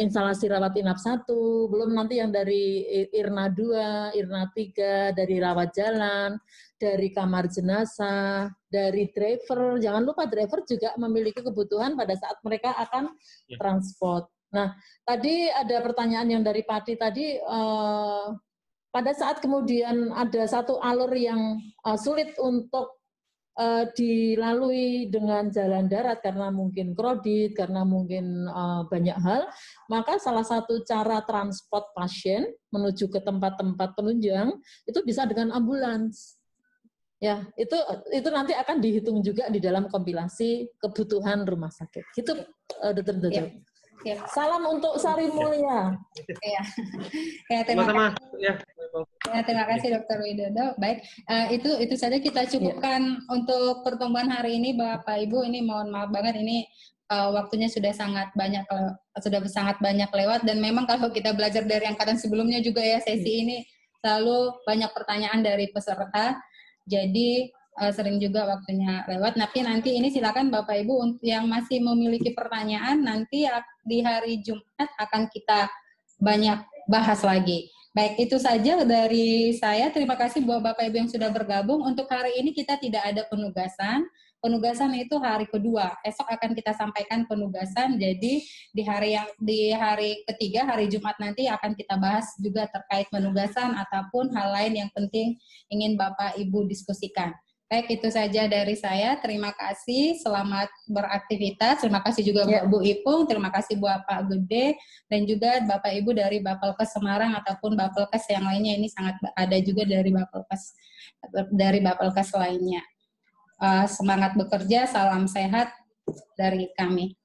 instalasi rawat inap 1, belum nanti yang dari IRNA 2, IRNA 3, dari rawat jalan, dari kamar jenazah, dari driver. Jangan lupa driver juga memiliki kebutuhan pada saat mereka akan transport. Nah, tadi ada pertanyaan yang dari Pati tadi, pada saat kemudian ada satu alur yang sulit untuk dilalui dengan jalan darat karena mungkin kredit, karena mungkin banyak hal, maka salah satu cara transport pasien menuju ke tempat-tempat penunjang itu bisa dengan ambulans. Ya, itu nanti akan dihitung juga di dalam kompilasi kebutuhan rumah sakit. Gitu, Dr. Dodo. Ya. Salam untuk Sari Mulia. Ya, terima kasih. Ya, terima kasih Dr. Widodo. Baik, itu saja kita cukupkan untuk pertemuan hari ini, Bapak Ibu. Ini mohon maaf banget, ini waktunya sudah sangat banyak lewat, dan memang kalau kita belajar dari angkatan sebelumnya juga ya, sesi ini selalu banyak pertanyaan dari peserta. Jadi sering juga waktunya lewat. Tapi nanti ini silakan Bapak Ibu yang masih memiliki pertanyaan, nanti di hari Jumat akan kita banyak bahas lagi. Baik, itu saja dari saya. Terima kasih buat Bapak Ibu yang sudah bergabung. Untuk hari ini kita tidak ada penugasan. Penugasan itu hari kedua. Esok akan kita sampaikan penugasan. Jadi di hari ketiga, hari Jumat nanti akan kita bahas juga terkait penugasan ataupun hal lain yang penting ingin Bapak Ibu diskusikan. Baik, itu saja dari saya. Terima kasih, selamat beraktivitas. Terima kasih juga buat Bu Ipung, terima kasih buat Pak Gede, dan juga Bapak Ibu dari Bapelkes Semarang ataupun Bapelkes yang lainnya. Ini sangat ada juga dari Bapelkes lainnya. Semangat bekerja, salam sehat dari kami.